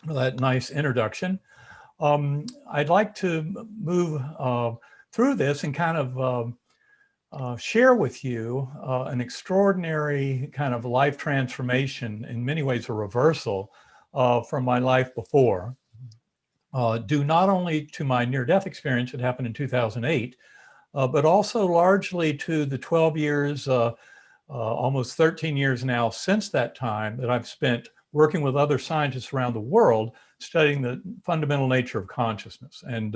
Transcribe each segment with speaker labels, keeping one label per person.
Speaker 1: for that nice introduction. I'd like to move through this and kind of share with you an extraordinary kind of life transformation, in many ways a reversal from my life before, due not only to my near-death experience that happened in 2008, but also largely to the 12 years, almost 13 years now since that time that I've spent working with other scientists around the world studying the fundamental nature of consciousness. And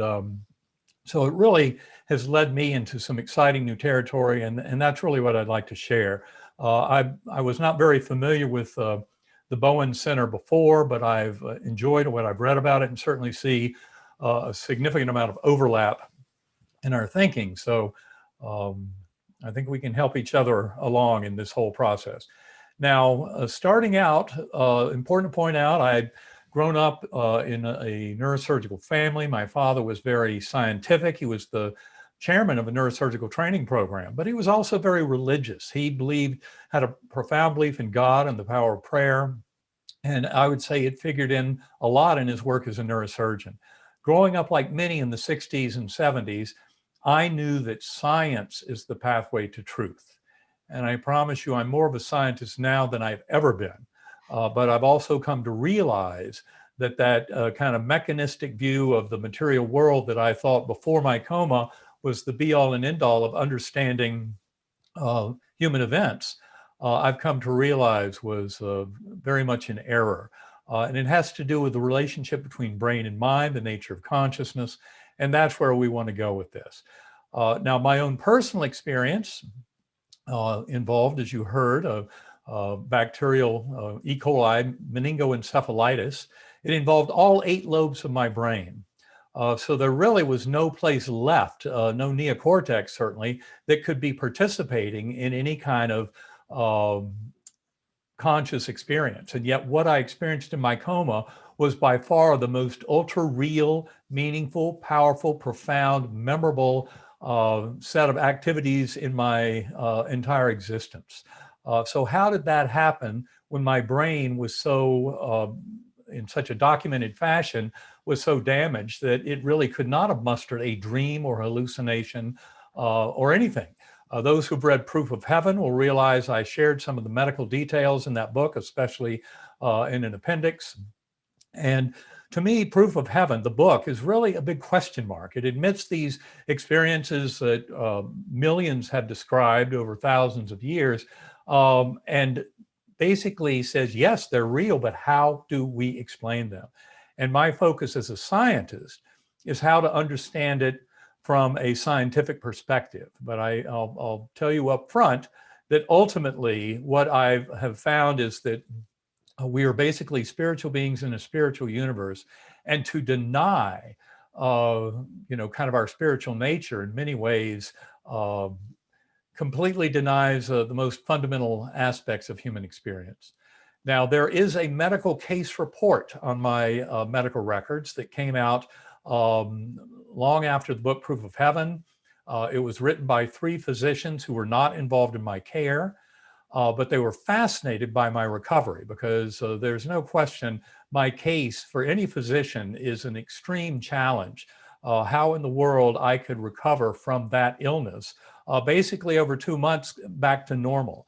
Speaker 1: so it really has led me into some exciting new territory, and that's really what I'd like to share. I was not very familiar with the Bowen Center before, but I've enjoyed what I've read about it and certainly see a significant amount of overlap in our thinking. So I think we can help each other along in this whole process. Now, starting out, important to point out, I'd grown up in a neurosurgical family. My father was very scientific. He was the chairman of a neurosurgical training program, but he was also very religious. He had a profound belief in God and the power of prayer. And I would say it figured in a lot in his work as a neurosurgeon. Growing up like many in the 60s and 70s, I knew that science is the pathway to truth. And I promise you, I'm more of a scientist now than I've ever been. But I've also come to realize that kind of mechanistic view of the material world that I thought before my coma was the be-all and end-all of understanding human events, I've come to realize was very much in error. And it has to do with the relationship between brain and mind, the nature of consciousness, and that's where we want to go with this. Now, my own personal experience involved, as you heard, bacterial E. coli meningoencephalitis. It involved all 8 lobes of my brain. So there really was no place left, no neocortex certainly, that could be participating in any kind of conscious experience. And yet what I experienced in my coma was by far the most ultra real, meaningful, powerful, profound, memorable set of activities in my entire existence. So how did that happen when my brain was so, in such a documented fashion, was so damaged that it really could not have mustered a dream or hallucination or anything? Those who've read Proof of Heaven will realize I shared some of the medical details in that book, especially in an appendix. And to me, Proof of Heaven, the book, is really a big question mark. It admits these experiences that millions have described over thousands of years, and basically says, yes, they're real, but how do we explain them? And my focus as a scientist is how to understand it from a scientific perspective. But I'll tell you up front that ultimately what I have found is that we are basically spiritual beings in a spiritual universe, and to deny, kind of our spiritual nature in many ways completely denies the most fundamental aspects of human experience. Now, there is a medical case report on my medical records that came out long after the book Proof of Heaven. It was written by 3 physicians who were not involved in my care. But they were fascinated by my recovery because there's no question my case for any physician is an extreme challenge. How in the world I could recover from that illness, basically over 2 months back to normal.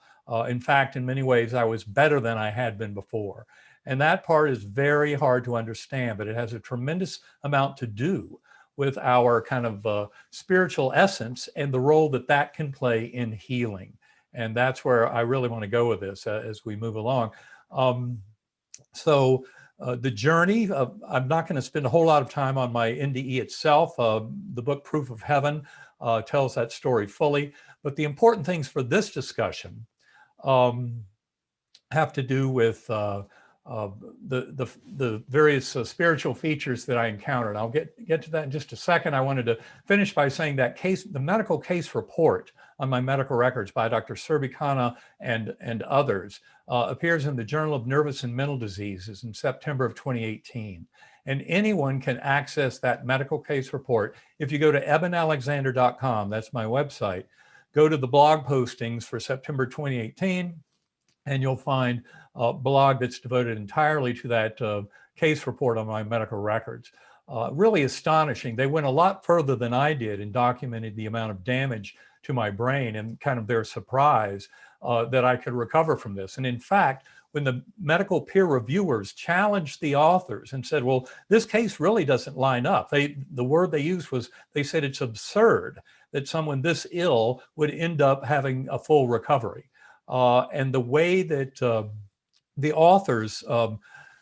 Speaker 1: In fact, in many ways, I was better than I had been before. And that part is very hard to understand, but it has a tremendous amount to do with our kind of spiritual essence and the role that that can play in healing. And that's where I really want to go with this as we move along. The journey, I'm not going to spend a whole lot of time on my NDE itself. The book Proof of Heaven tells that story fully. But the important things for this discussion have to do with the various spiritual features that I encountered. I'll get to that in just a second. I wanted to finish by saying that the medical case report on my medical records by Dr. Surbikana and others appears in the Journal of Nervous and Mental Diseases in September of 2018. And anyone can access that medical case report. If you go to ebenalexander.com, that's my website, go to the blog postings for September 2018, and you'll find a blog that's devoted entirely to that case report on my medical records. Really astonishing. They went a lot further than I did in documenting the amount of damage to my brain and kind of their surprise that I could recover from this. And in fact, when the medical peer reviewers challenged the authors and said, well, this case really doesn't line up. The word they used was, they said it's absurd that someone this ill would end up having a full recovery. And the way that the authors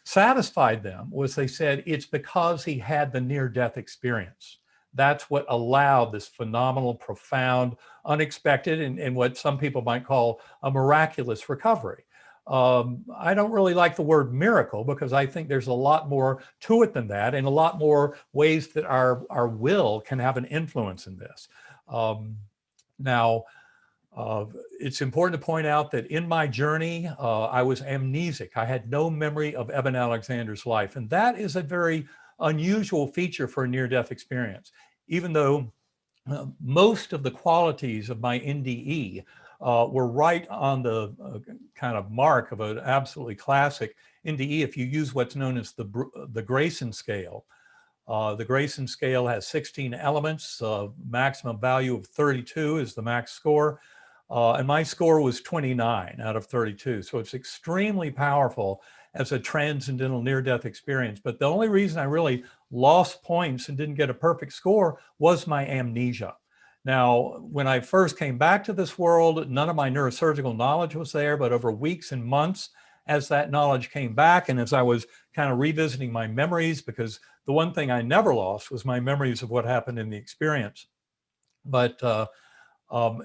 Speaker 1: satisfied them was they said it's because he had the near-death experience. That's what allowed this phenomenal, profound, unexpected, and what some people might call a miraculous recovery. I don't really like the word miracle because I think there's a lot more to it than that, and a lot more ways that our will can have an influence in this. Now, it's important to point out that in my journey, I was amnesic. I had no memory of Eben Alexander's life, and that is a very unusual feature for a near-death experience. Even though most of the qualities of my NDE were right on the kind of mark of an absolutely classic NDE if you use what's known as the Grayson scale. The Grayson scale has 16 elements, maximum value of 32 is the max score. And my score was 29 out of 32. So it's extremely powerful as a transcendental near-death experience. But the only reason I really lost points and didn't get a perfect score was my amnesia. Now, when I first came back to this world, none of my neurosurgical knowledge was there, but over weeks and months, as that knowledge came back and as I was kind of revisiting my memories, because the one thing I never lost was my memories of what happened in the experience. But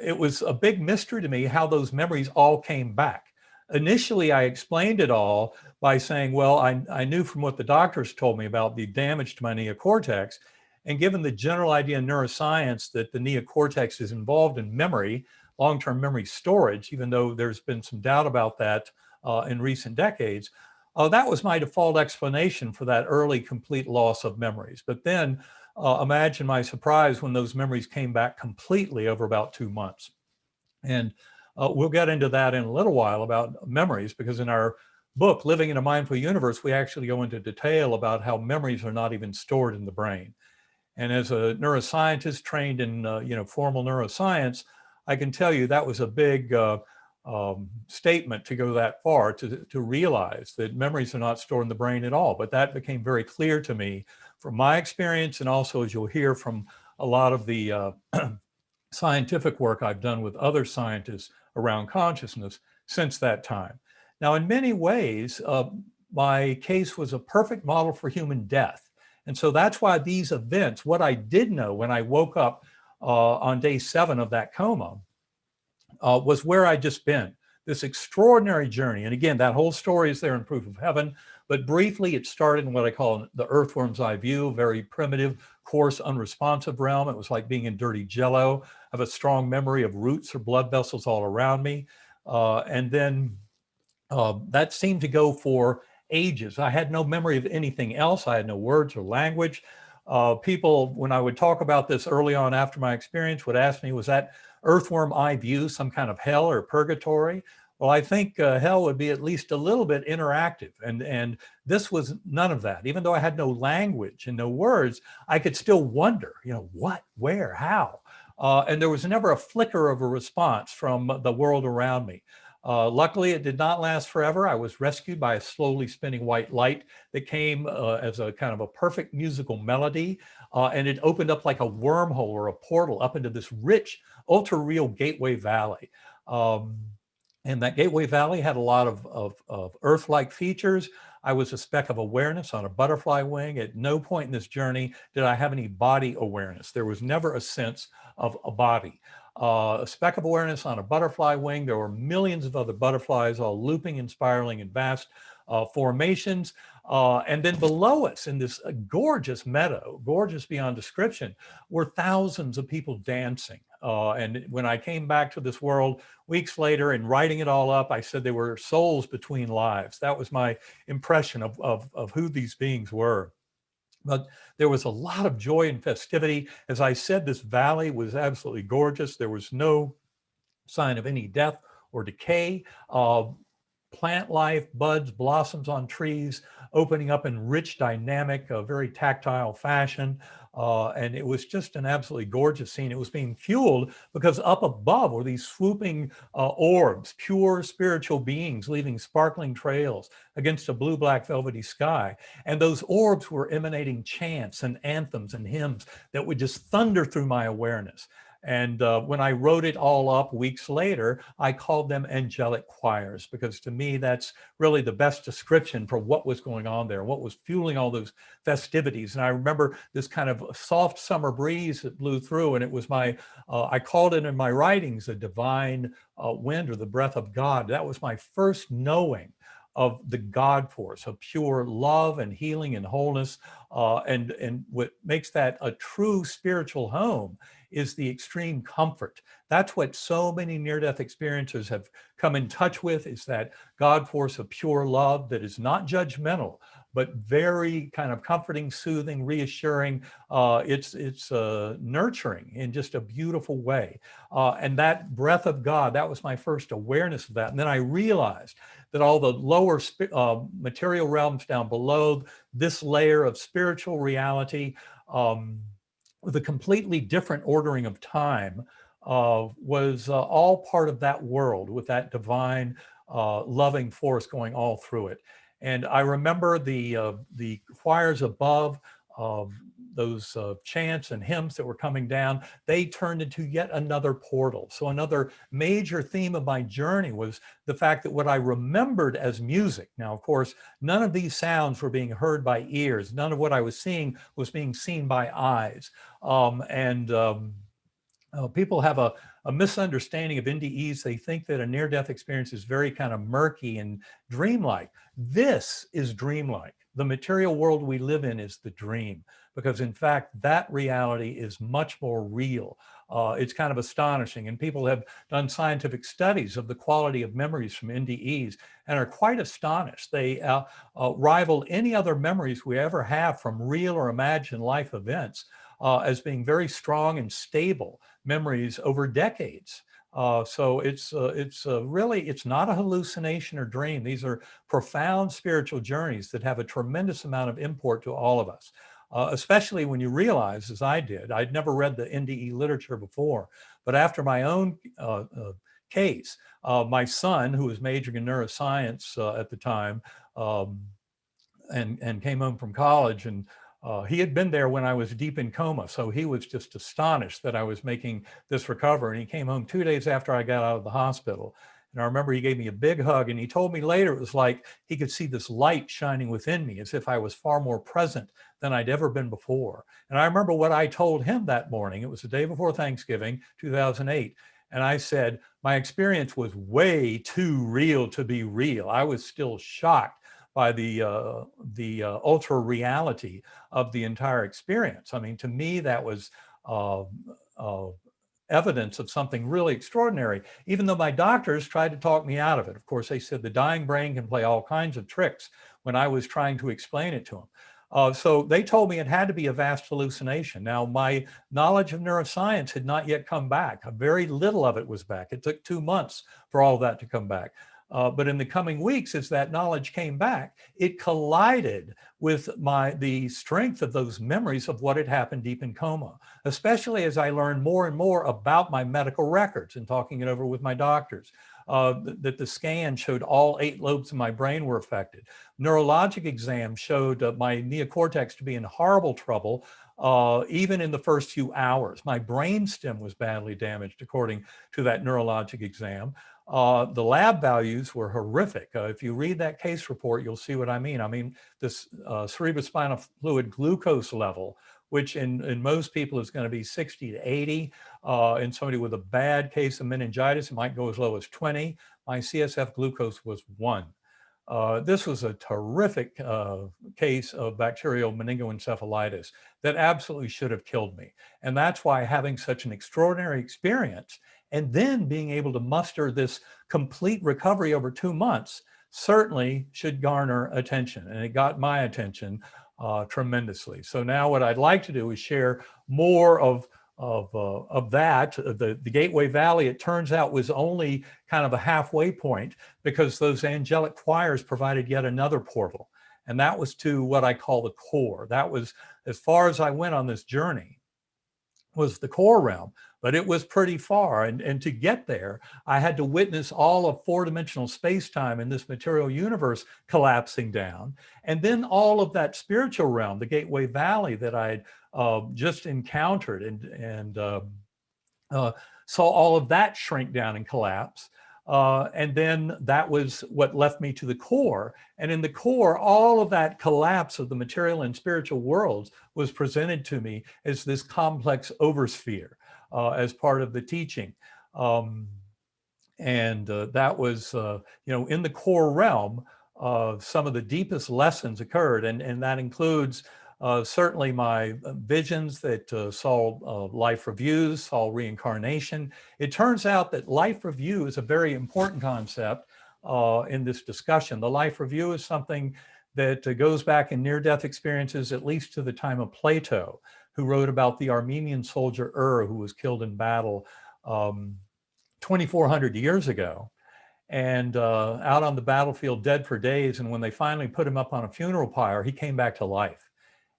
Speaker 1: it was a big mystery to me how those memories all came back. Initially, I explained it all by saying, well, I knew from what the doctors told me about the damage to my neocortex. And given the general idea in neuroscience that the neocortex is involved in memory, long-term memory storage, even though there's been some doubt about that in recent decades, that was my default explanation for that early complete loss of memories. But then imagine my surprise when those memories came back completely over about 2 months. And we'll get into that in a little while about memories, because in our book, Living in a Mindful Universe, we actually go into detail about how memories are not even stored in the brain. And as a neuroscientist trained in formal neuroscience, I can tell you that was a big statement to go that far, to realize that memories are not stored in the brain at all. But that became very clear to me from my experience, and also, as you'll hear from a lot of the scientific work I've done with other scientists around consciousness since that time. Now, in many ways, my case was a perfect model for human death. And so that's why these events, what I did know when I woke up on day 7 of that coma, was where I'd just been, this extraordinary journey. And again, that whole story is there in Proof of Heaven, but briefly it started in what I call the earthworm's eye view, very primitive, coarse, unresponsive realm. It was like being in dirty jello. I have a strong memory of roots or blood vessels all around me. And then that seemed to go for ages. I had no memory of anything else. I had no words or language. People, when I would talk about this early on after my experience, would ask me, was that earthworm eye view some kind of hell or purgatory? Well, I think hell would be at least a little bit interactive. And this was none of that. Even though I had no language and no words, I could still wonder, what, where, how? And there was never a flicker of a response from the world around me. Luckily, it did not last forever. I was rescued by a slowly spinning white light that came as a kind of a perfect musical melody. And it opened up like a wormhole or a portal up into this rich, ultra-real Gateway Valley. And that Gateway Valley had a lot of Earth-like features. I was a speck of awareness on a butterfly wing. At no point in this journey did I have any body awareness. There was never a sense of a body. A speck of awareness on a butterfly wing. There were millions of other butterflies all looping and spiraling in vast formations. And then below us in this gorgeous meadow, gorgeous beyond description, were thousands of people dancing. And when I came back to this world weeks later and writing it all up, I said they were souls between lives. That was my impression of who these beings were. But there was a lot of joy and festivity. As I said, this valley was absolutely gorgeous. There was no sign of any death or decay. Plant life, buds, blossoms on trees, opening up in rich, dynamic, very tactile fashion. And it was just an absolutely gorgeous scene. It was being fueled because up above were these swooping orbs, pure spiritual beings leaving sparkling trails against a blue-black velvety sky. And those orbs were emanating chants and anthems and hymns that would just thunder through my awareness. And when I wrote it all up weeks later, I called them angelic choirs, because to me, that's really the best description for what was going on there, what was fueling all those festivities. And I remember this kind of soft summer breeze that blew through, and it was I called it in my writings a divine wind, or the breath of God. That was my first knowing of the God force, of pure love and healing and wholeness. And what makes that a true spiritual home is the extreme comfort. That's what so many near-death experiencers have come in touch with, is that God force of pure love that is not judgmental, but very kind of comforting, soothing, reassuring. It's nurturing in just a beautiful way. And that breath of God, that was my first awareness of that. And then I realized that all the lower material realms down below, this layer of spiritual reality, with a completely different ordering of time, was all part of that world, with that divine loving force going all through it. And I remember the choirs above, those chants and hymns that were coming down, they turned into yet another portal. So another major theme of my journey was the fact that what I remembered as music, now of course, none of these sounds were being heard by ears. None of what I was seeing was being seen by eyes. People have a misunderstanding of NDEs. They think that a near-death experience is very kind of murky and dreamlike. This is dreamlike. The material world we live in is the dream, because in fact, that reality is much more real. It's kind of astonishing. And people have done scientific studies of the quality of memories from NDEs and are quite astonished. They rival any other memories we ever have from real or imagined life events as being very strong and stable memories over decades. So it's really, it's not a hallucination or dream. These are profound spiritual journeys that have a tremendous amount of import to all of us, especially when you realize, as I did, I'd never read the NDE literature before, but after my own case, my son, who was majoring in neuroscience at the time, and came home from college, and he had been there when I was deep in coma. So he was just astonished that I was making this recovery. And he came home 2 days after I got out of the hospital. And I remember he gave me a big hug, and he told me later it was like he could see this light shining within me, as if I was far more present than I'd ever been before. And I remember what I told him that morning. It was the day before Thanksgiving, 2008. And I said, my experience was way too real to be real. I was still shocked by the ultra reality of the entire experience. I mean, to me, that was evidence of something really extraordinary, even though my doctors tried to talk me out of it. Of course, they said the dying brain can play all kinds of tricks when I was trying to explain it to them. So they told me it had to be a vast hallucination. Now, my knowledge of neuroscience had not yet come back. Very little of it was back. It took 2 months for all that to come back. But in the coming weeks, as that knowledge came back, it collided with the strength of those memories of what had happened deep in coma, especially as I learned more and more about my medical records and talking it over with my doctors, that the scan showed all 8 lobes of my brain were affected. Neurologic exams showed my neocortex to be in horrible trouble, even in the first few hours. My brainstem was badly damaged, according to that neurologic exam. The lab values were horrific. If you read that case report, you'll see what I mean. I mean, this cerebrospinal fluid glucose level, which in most people is going to be 60 to 80. In somebody with a bad case of meningitis, it might go as low as 20. My CSF glucose was 1. This was a terrific case of bacterial meningoencephalitis that absolutely should have killed me. And that's why having such an extraordinary experience and then being able to muster this complete recovery over 2 months certainly should garner attention. And it got my attention tremendously. So now what I'd like to do is share more of that. The Gateway Valley, it turns out, was only kind of a halfway point, because those angelic choirs provided yet another portal. And that was to what I call the core. That was as far as I went on this journey, was the core realm, but it was pretty far. And to get there, I had to witness all of four-dimensional space-time in this material universe collapsing down. And then all of that spiritual realm, the Gateway Valley that I had just encountered and saw all of that shrink down and collapse. And then that was what left me to the core. And in the core, all of that collapse of the material and spiritual worlds was presented to me as this complex oversphere as part of the teaching. That was, in the core realm, some of the deepest lessons occurred. And that includes certainly my visions that saw life reviews, saw reincarnation. It turns out that life review is a very important concept in this discussion. The life review is something that goes back in near-death experiences, at least to the time of Plato, who wrote about the Armenian soldier who was killed in battle 2,400 years ago, and out on the battlefield dead for days. And when they finally put him up on a funeral pyre, he came back to life.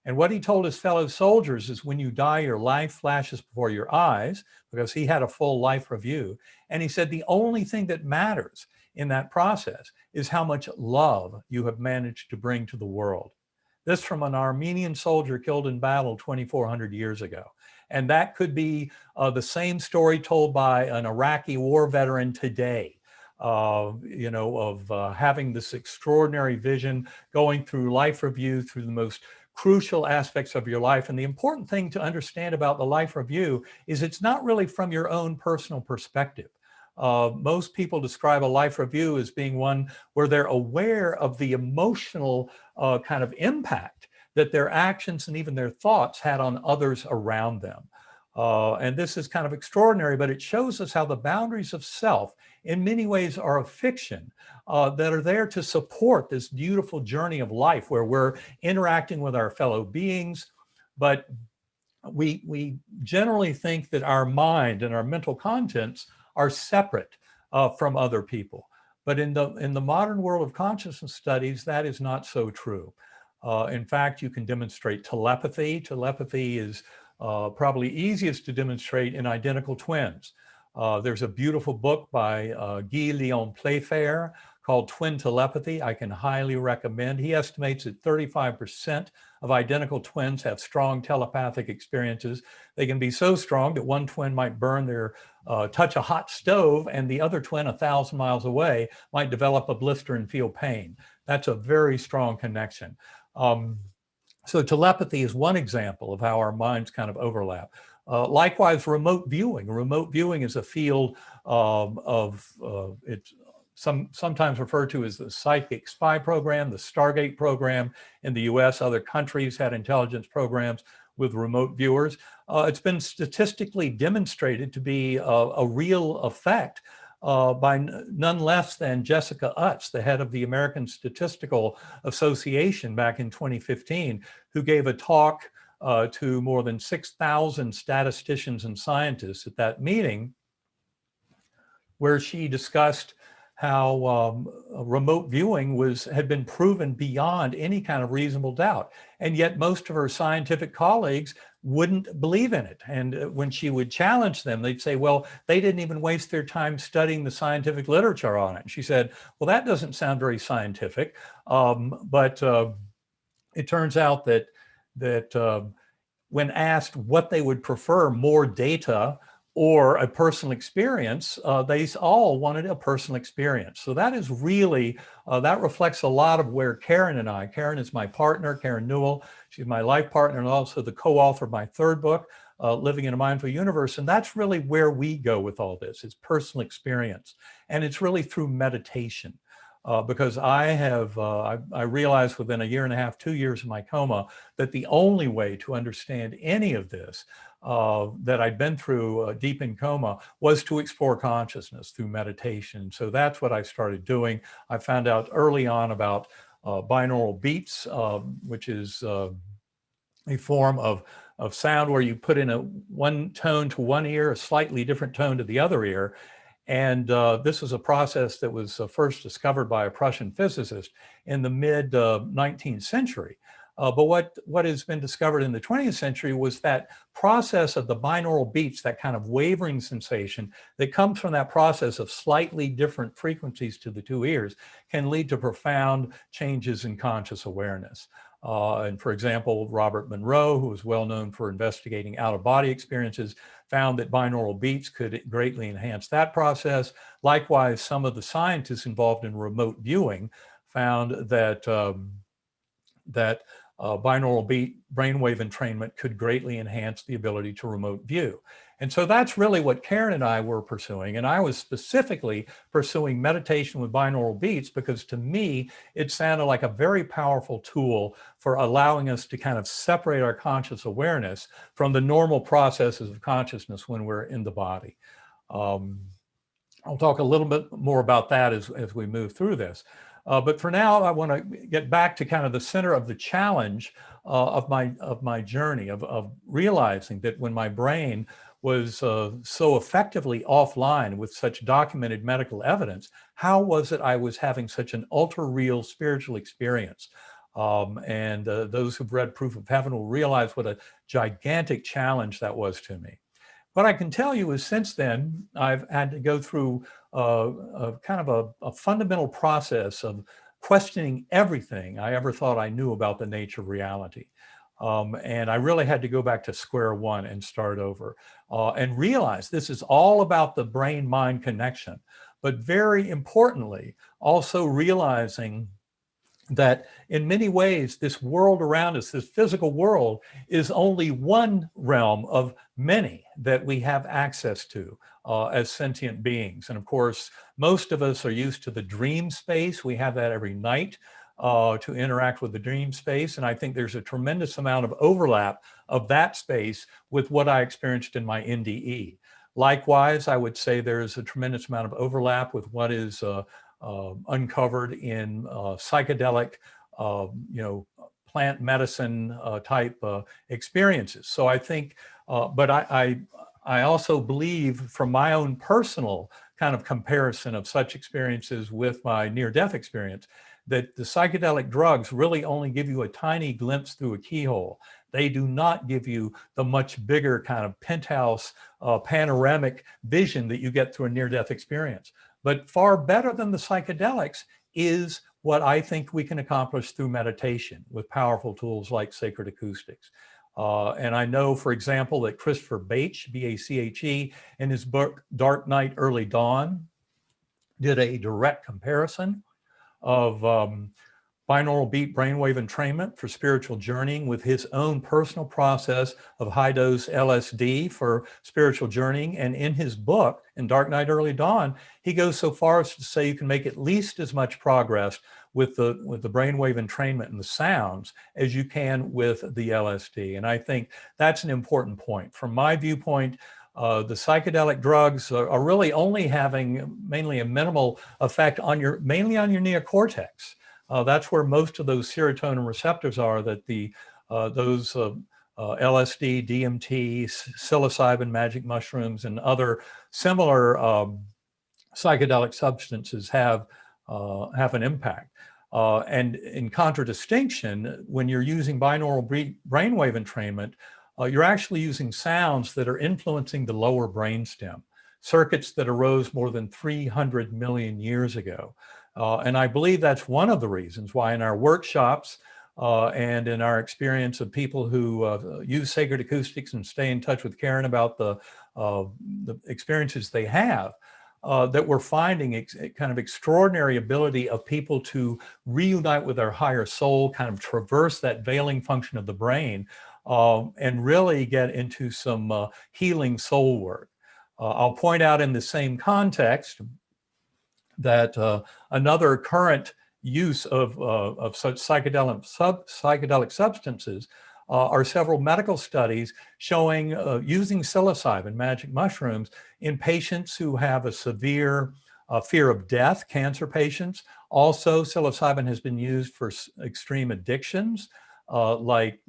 Speaker 1: And what he told his fellow soldiers is, when you die, your life flashes before your eyes, because he had a full life review. And he said, the only thing that matters in that process is how much love you have managed to bring to the world. This from an Armenian soldier killed in battle 2,400 years ago. And that could be the same story told by an Iraqi war veteran today, having this extraordinary vision, going through life review, through the most crucial aspects of your life. And the important thing to understand about the life review is it's not really from your own personal perspective. Most people describe a life review as being one where they're aware of the emotional kind of impact that their actions and even their thoughts had on others around them. And this is kind of extraordinary, but it shows us how the boundaries of self in many ways are a fiction that are there to support this beautiful journey of life where we're interacting with our fellow beings. But we generally think that our mind and our mental contents are separate from other people. But in the modern world of consciousness studies, that is not so true. In fact, you can demonstrate telepathy. Telepathy is probably easiest to demonstrate in identical twins. There's a beautiful book by Guy Léon Playfair called Twin Telepathy. I can highly recommend. He estimates that 35% of identical twins have strong telepathic experiences. They can be so strong that one twin might touch a hot stove, and the other twin 1,000 miles away might develop a blister and feel pain. That's a very strong connection. So telepathy is one example of how our minds kind of overlap. Likewise, remote viewing. Remote viewing is a field it's sometimes referred to as the psychic spy program, the Stargate program in the US. Other countries had intelligence programs with remote viewers. It's been statistically demonstrated to be a real effect by none less than Jessica Utts, the head of the American Statistical Association back in 2015, who gave a talk to more than 6,000 statisticians and scientists at that meeting, where she discussed how remote viewing had been proven beyond any kind of reasonable doubt. And yet most of her scientific colleagues wouldn't believe in it. And when she would challenge them, they'd say, well, they didn't even waste their time studying the scientific literature on it. And she said, well, that doesn't sound very scientific. But it turns out that when asked what they would prefer, more data or a personal experience, they all wanted a personal experience. So that is really, that reflects a lot of where Karen is my partner, Karen Newell. She's my life partner and also the co-author of my third book, Living in a Mindful Universe. And that's really where we go with all this. It's personal experience. And it's really through meditation. Because I realized within a year and a half, 2 years of my coma, that the only way to understand any of this that I'd been through deep in coma was to explore consciousness through meditation. So that's what I started doing. I found out early on about binaural beats, which is a form of sound where you put in one tone to one ear, a slightly different tone to the other ear. And this was a process that was first discovered by a Prussian physicist in the mid 19th century. But what has been discovered in the 20th century was that process of the binaural beats, that kind of wavering sensation that comes from that process of slightly different frequencies to the two ears, can lead to profound changes in conscious awareness. And for example, Robert Monroe, who was well known for investigating out-of-body experiences, found that binaural beats could greatly enhance that process. Likewise, some of the scientists involved in remote viewing found that binaural beat brainwave entrainment could greatly enhance the ability to remote view. And so that's really what Karen and I were pursuing. And I was specifically pursuing meditation with binaural beats because to me, it sounded like a very powerful tool for allowing us to kind of separate our conscious awareness from the normal processes of consciousness when we're in the body. I'll talk a little bit more about that as we move through this. But for now, I want to get back to kind of the center of the challenge of my journey of realizing that when my brain was so effectively offline with such documented medical evidence, how was it I was having such an ultra-real spiritual experience? And those who've read Proof of Heaven will realize what a gigantic challenge that was to me. What I can tell you is since then, I've had to go through a kind of a fundamental process of questioning everything I ever thought I knew about the nature of reality. And I really had to go back to square one and start over and realize this is all about the brain-mind connection. But very importantly, also realizing that in many ways, this world around us, this physical world, is only one realm of many that we have access to as sentient beings. And of course, most of us are used to the dream space. We have that every night to interact with the dream space. And I think there's a tremendous amount of overlap of that space with what I experienced in my NDE. Likewise, I would say there's a tremendous amount of overlap with what is uncovered in psychedelic, plant medicine type experiences. So I think, but I also believe from my own personal kind of comparison of such experiences with my near-death experience, that the psychedelic drugs really only give you a tiny glimpse through a keyhole. They do not give you the much bigger kind of penthouse panoramic vision that you get through a near-death experience. But far better than the psychedelics is what I think we can accomplish through meditation with powerful tools like sacred acoustics. And I know, for example, that Christopher Bache, B-A-C-H-E, in his book, Dark Night, Early Dawn, did a direct comparison of binaural beat brainwave entrainment for spiritual journeying with his own personal process of high-dose LSD for spiritual journeying. And in his book, in Dark Night, Early Dawn, he goes so far as to say you can make at least as much progress with the brainwave entrainment and the sounds as you can with the LSD. And I think that's an important point. From my viewpoint, the psychedelic drugs are really only having mainly a minimal effect on mainly on your neocortex. That's where most of those serotonin receptors are that those LSD, DMT, psilocybin, magic mushrooms, and other similar psychedelic substances have an impact. And in contradistinction, when you're using binaural brainwave entrainment, you're actually using sounds that are influencing the lower brainstem, circuits that arose more than 300 million years ago. And I believe that's one of the reasons why in our workshops and in our experience of people who use sacred acoustics and stay in touch with Karen about the experiences they have, that we're finding kind of extraordinary ability of people to reunite with their higher soul, kind of traverse that veiling function of the brain, and really get into some healing soul work. I'll point out in the same context that another current use of such psychedelic substances are several medical studies showing using psilocybin, magic mushrooms, in patients who have a severe fear of death, cancer patients. Also, psilocybin has been used for extreme addictions like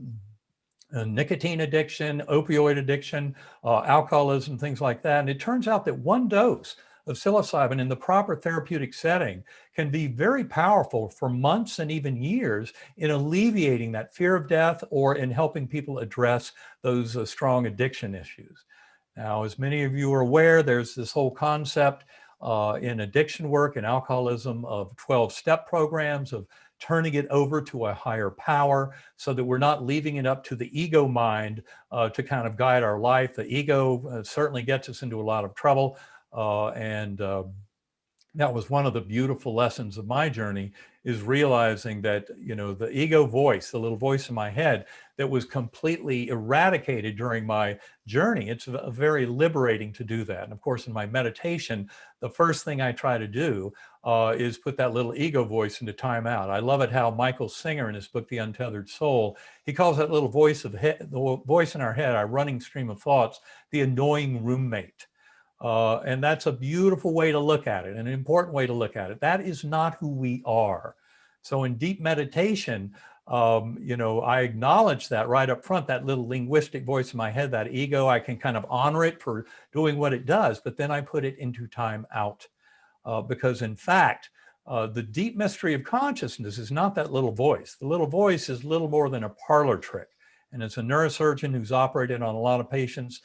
Speaker 1: nicotine addiction, opioid addiction, alcoholism, things like that. And it turns out that one dose of psilocybin in the proper therapeutic setting can be very powerful for months and even years in alleviating that fear of death or in helping people address those strong addiction issues. Now, as many of you are aware, there's this whole concept in addiction work and alcoholism of 12-step programs, of turning it over to a higher power so that we're not leaving it up to the ego mind to kind of guide our life. The ego certainly gets us into a lot of trouble. And that was one of the beautiful lessons of my journey, is realizing that, you know, the ego voice, the little voice in my head that was completely eradicated during my journey. It's very liberating to do that. And of course, in my meditation, the first thing I try to do is put that little ego voice into timeout. I love it how Michael Singer, in his book, The Untethered Soul, he calls that little voice the voice in our head, our running stream of thoughts, the annoying roommate. And that's a beautiful way to look at it, an important way to look at it. That is not who we are. So in deep meditation, you know, I acknowledge that right up front, that little linguistic voice in my head, that ego. I can kind of honor it for doing what it does, but then I put it into time out. Because in fact, the deep mystery of consciousness is not that little voice. The little voice is little more than a parlor trick. And as a neurosurgeon who's operated on a lot of patients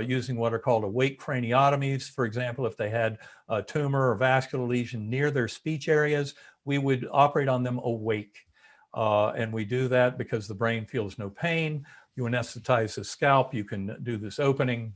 Speaker 1: using what are called awake craniotomies, for example, if they had a tumor or vascular lesion near their speech areas, we would operate on them awake. And we do that because the brain feels no pain. You anesthetize the scalp, you can do this opening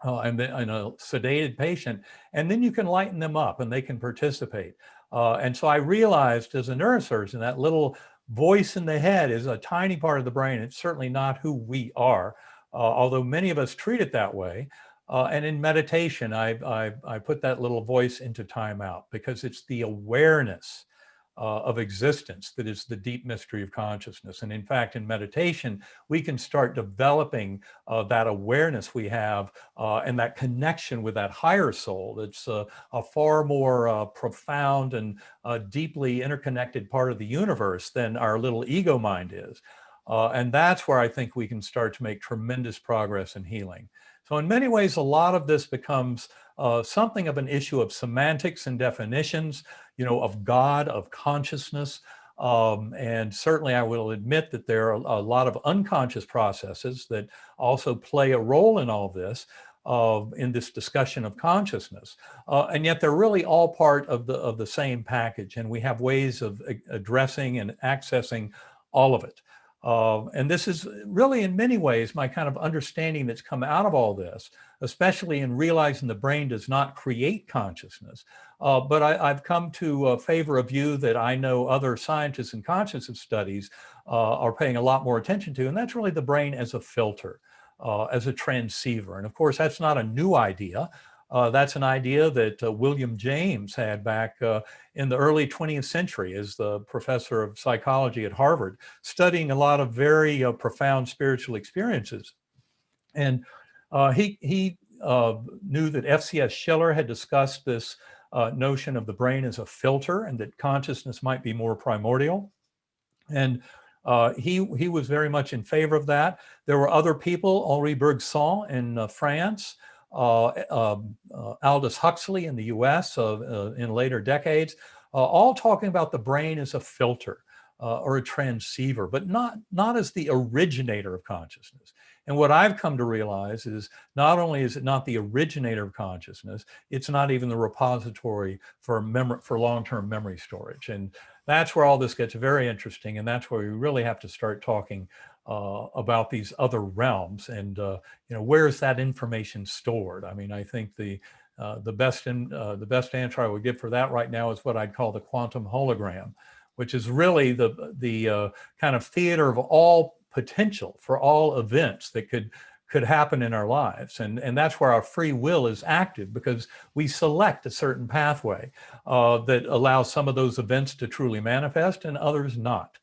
Speaker 1: and then in a sedated patient, and then you can lighten them up and they can participate. And so I realized as a neurosurgeon, that little voice in the head is a tiny part of the brain. It's certainly not who we are, although many of us treat it that way. And in meditation, I put that little voice into timeout because it's the awareness of existence that is the deep mystery of consciousness. And in fact, in meditation, we can start developing that awareness we have and that connection with that higher soul. That's a far more profound and deeply interconnected part of the universe than our little ego mind is. And that's where I think we can start to make tremendous progress in healing. So in many ways, a lot of this becomes something of an issue of semantics and definitions, you know, of God, of consciousness. And certainly I will admit that there are a lot of unconscious processes that also play a role in all this, in this discussion of consciousness. And yet they're really all part of the same package. And we have ways of addressing and accessing all of it. And this is really in many ways my kind of understanding that's come out of all this, especially in realizing the brain does not create consciousness. But I've come to favor a view that I know other scientists and consciousness studies are paying a lot more attention to, and that's really the brain as a filter, as a transceiver. And of course, that's not a new idea. That's an idea that William James had back in the early 20th century as the professor of psychology at Harvard, studying a lot of very profound spiritual experiences. And he knew that F.C.S. Schiller had discussed this notion of the brain as a filter and that consciousness might be more primordial. And he was very much in favor of that. There were other people, Henri Bergson in France, Aldous Huxley in the US in later decades, all talking about the brain as a filter or a transceiver, but not as the originator of consciousness. And what I've come to realize is not only is it not the originator of consciousness, it's not even the repository for long-term memory storage. And that's where all this gets very interesting. And that's where we really have to start talking about these other realms and you know, where is that information stored? I mean, I think the best answer I would give for that right now is what I'd call the quantum hologram, which is really the kind of theater of all potential for all events that could happen in our lives. And that's where our free will is active, because we select a certain pathway that allows some of those events to truly manifest and others not.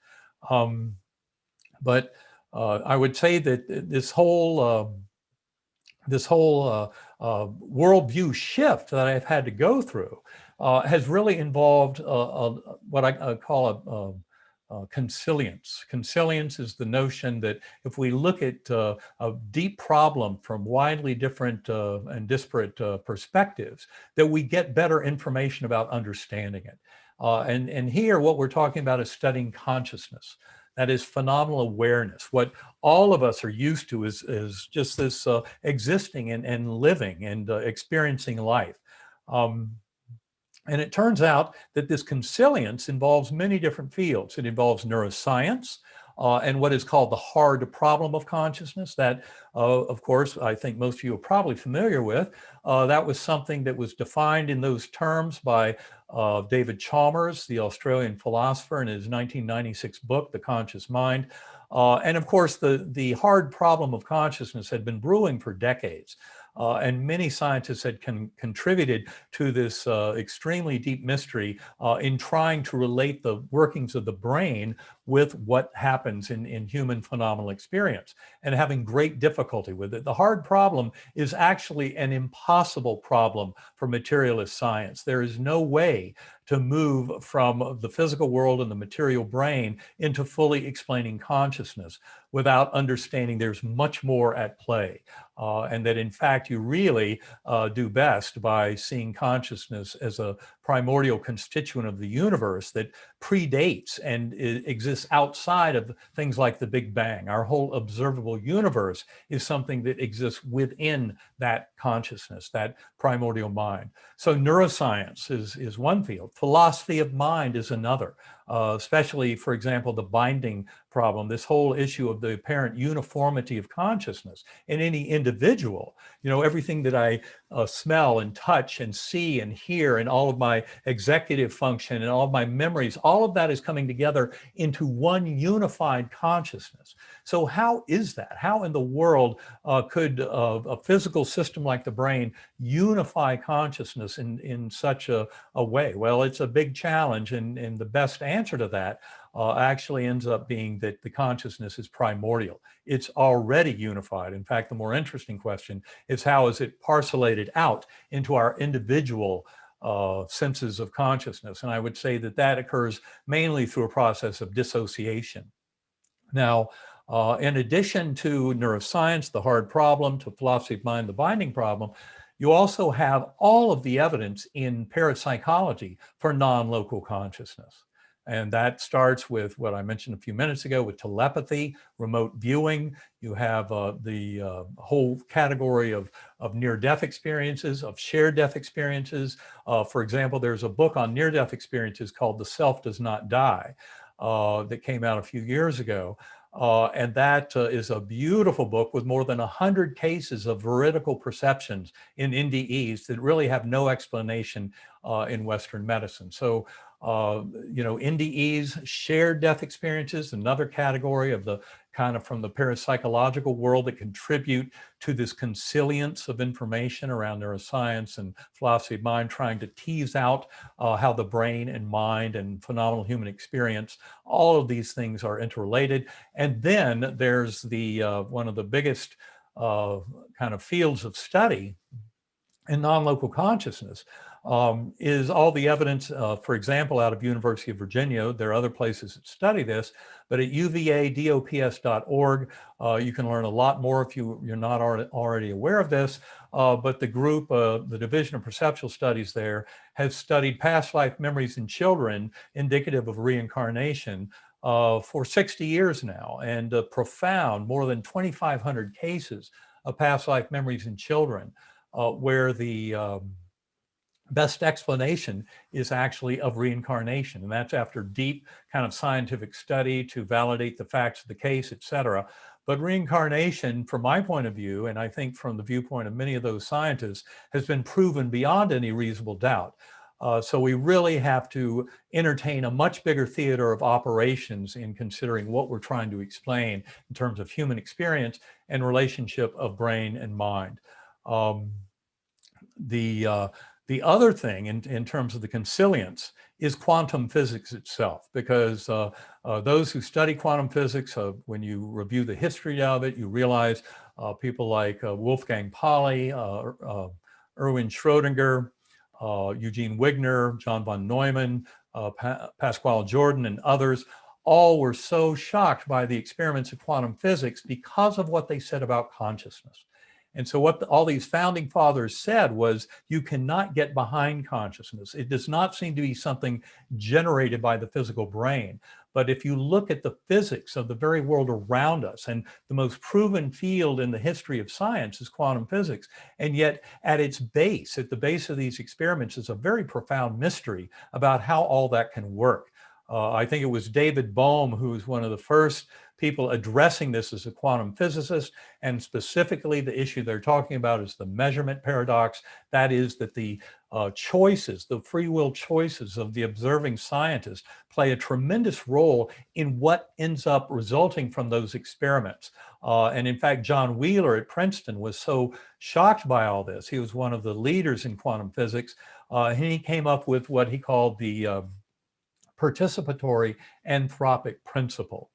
Speaker 1: But I would say that this whole worldview shift that I've had to go through has really involved what I call consilience. Consilience is the notion that if we look at a deep problem from widely different and disparate perspectives, that we get better information about understanding it. And here, what we're talking about is studying consciousness. That is phenomenal awareness. What all of us are used to is just this existing and living and experiencing life. And it turns out that this consilience involves many different fields. It involves neuroscience and what is called the hard problem of consciousness. That, of course, I think most of you are probably familiar with. That was something that was defined in those terms by David Chalmers, the Australian philosopher, in his 1996 book, The Conscious Mind. And of course, the hard problem of consciousness had been brewing for decades. And many scientists had contributed to this extremely deep mystery in trying to relate the workings of the brain with what happens in human phenomenal experience, and having great difficulty with it. The hard problem is actually an impossible problem for materialist science. There is no way to move from the physical world and the material brain into fully explaining consciousness without understanding there's much more at play. And that in fact, you really do best by seeing consciousness as a primordial constituent of the universe that predates and exists outside of things like the Big Bang. Our whole observable universe is something that exists within that consciousness, that primordial mind. So neuroscience is one field. Philosophy of mind is another, especially, for example, the binding problem, this whole issue of the apparent uniformity of consciousness in any individual. You know, everything that I smell and touch and see and hear, and all of my executive function and all of my memories, all of that is coming together into one unified consciousness. So how is that? How in the world could a physical system like the brain unify consciousness in such a way? Well, it's a big challenge, and the best answer to that actually ends up being that the consciousness is primordial. It's already unified. In fact, the more interesting question is how is it parcellated out into our individual senses of consciousness? And I would say that that occurs mainly through a process of dissociation. Now, in addition to neuroscience, the hard problem, to philosophy of mind, the binding problem, you also have all of the evidence in parapsychology for non-local consciousness. And that starts with what I mentioned a few minutes ago with telepathy, remote viewing. You have the whole category of near-death experiences, of shared death experiences. For example, there's a book on near-death experiences called The Self Does Not Die that came out a few years ago. And that is a beautiful book with more than 100 cases of veridical perceptions in NDEs that really have no explanation in Western medicine. So, you know, NDEs, shared death experiences, another category of the kind of from the parapsychological world that contribute to this consilience of information around neuroscience and philosophy of mind, trying to tease out how the brain and mind and phenomenal human experience, all of these things are interrelated. And then there's the one of the biggest kind of fields of study in non-local consciousness, is all the evidence, for example, out of University of Virginia. There are other places that study this, but at uvadops.org, you can learn a lot more if you're not already aware of this. But the group, the Division of Perceptual Studies there, has studied past life memories in children indicative of reincarnation for 60 years now, and profound, more than 2,500 cases of past life memories in children, where the best explanation is actually of reincarnation. And that's after deep kind of scientific study to validate the facts of the case, et cetera. But reincarnation, from my point of view, and I think from the viewpoint of many of those scientists, has been proven beyond any reasonable doubt. So we really have to entertain a much bigger theater of operations in considering what we're trying to explain in terms of human experience and relationship of brain and mind. The other thing in terms of the consilience is quantum physics itself, because those who study quantum physics, when you review the history of it, you realize people like Wolfgang Pauli, Erwin Schrödinger, Eugene Wigner, John von Neumann, Pascual Jordan, and others all were so shocked by the experiments of quantum physics because of what they said about consciousness. And so what all these founding fathers said was, you cannot get behind consciousness. It does not seem to be something generated by the physical brain. But if you look at the physics of the very world around us, and the most proven field in the history of science is quantum physics, and yet at its base, at the base of these experiments, is a very profound mystery about how all that can work. I think it was David Bohm who was one of the first people addressing this as a quantum physicist, and specifically the issue they're talking about is the measurement paradox. That is that the choices, the free will choices of the observing scientist play a tremendous role in what ends up resulting from those experiments. And in fact, John Wheeler at Princeton was so shocked by all this. He was one of the leaders in quantum physics. He came up with what he called the participatory anthropic principle.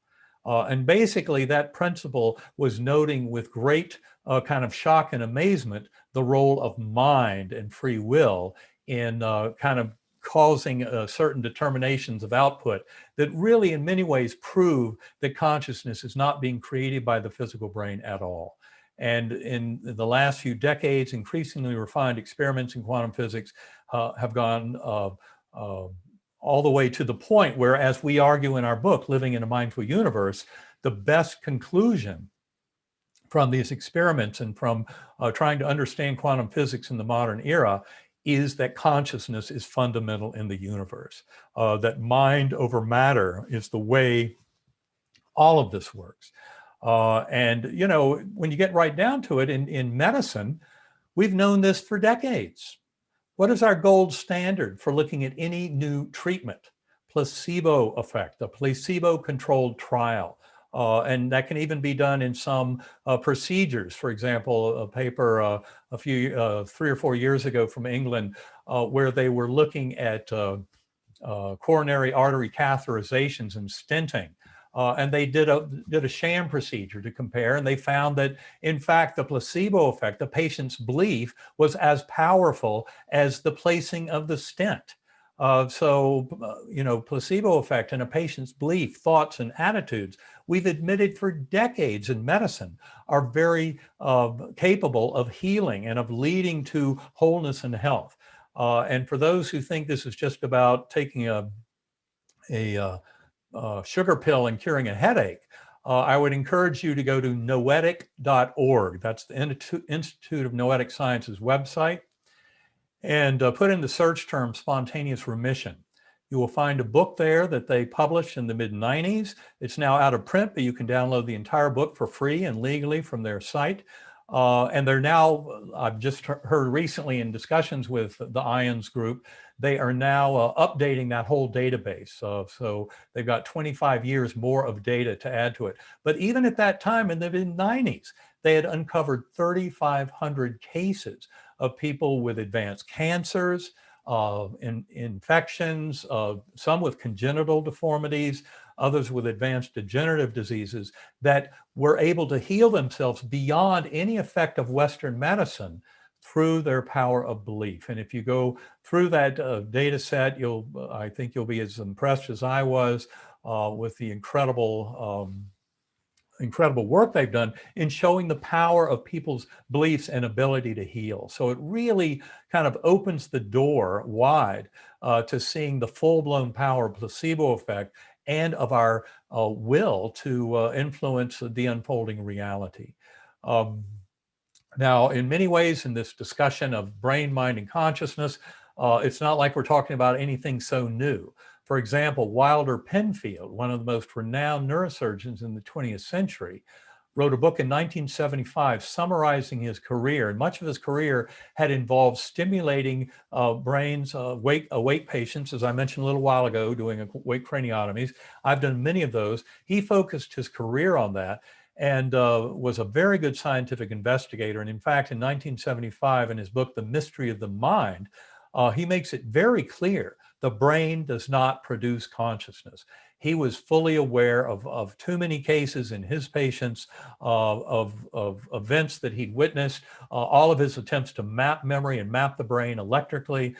Speaker 1: And basically that principle was noting with great kind of shock and amazement the role of mind and free will in kind of causing certain determinations of output that really in many ways prove that consciousness is not being created by the physical brain at all. And in the last few decades, increasingly refined experiments in quantum physics have gone all the way to the point where, as we argue in our book, Living in a Mindful Universe, the best conclusion from these experiments and from trying to understand quantum physics in the modern era is that consciousness is fundamental in the universe, that mind over matter is the way all of this works. And, you know, when you get right down to it, in medicine, we've known this for decades. What is our gold standard for looking at any new treatment? Placebo effect, a placebo-controlled trial. And that can even be done in some procedures. For example, a paper a few 3 or 4 years ago from England, where they were looking at coronary artery catheterizations and stenting. And they did a sham procedure to compare, and they found that, in fact, the placebo effect, the patient's belief, was as powerful as the placing of the stent. You know, placebo effect and a patient's belief, thoughts, and attitudes, we've admitted for decades in medicine, are very capable of healing and of leading to wholeness and health. And for those who think this is just about taking a sugar pill and curing a headache, I would encourage you to go to noetic.org. That's the Institute of Noetic Sciences website, and put in the search term spontaneous remission. You will find a book there that they published in the mid-90s. It's now out of print, but you can download the entire book for free and legally from their site. And they're now, I've just heard recently in discussions with the IONS group, they are now updating that whole database. So they've got 25 years more of data to add to it. But even at that time in the mid-90s, they had uncovered 3,500 cases of people with advanced cancers, infections, some with congenital deformities, others with advanced degenerative diseases, that were able to heal themselves beyond any effect of Western medicine through their power of belief. And if you go through that data set, I think you'll be as impressed as I was with the incredible work they've done in showing the power of people's beliefs and ability to heal. So it really kind of opens the door wide to seeing the full-blown power of placebo effect and of our will to influence the unfolding reality. Now, in many ways, in this discussion of brain, mind, and consciousness, it's not like we're talking about anything so new. For example, Wilder Penfield, one of the most renowned neurosurgeons in the 20th century, wrote a book in 1975 summarizing his career. And much of his career had involved stimulating brains, awake patients, as I mentioned a little while ago, doing awake craniotomies. I've done many of those. He focused his career on that and was a very good scientific investigator. And in fact, in 1975, in his book, The Mystery of the Mind, he makes it very clear the brain does not produce consciousness. He was fully aware of too many cases in his patients, of events that he'd witnessed, all of his attempts to map memory and map the brain electrically.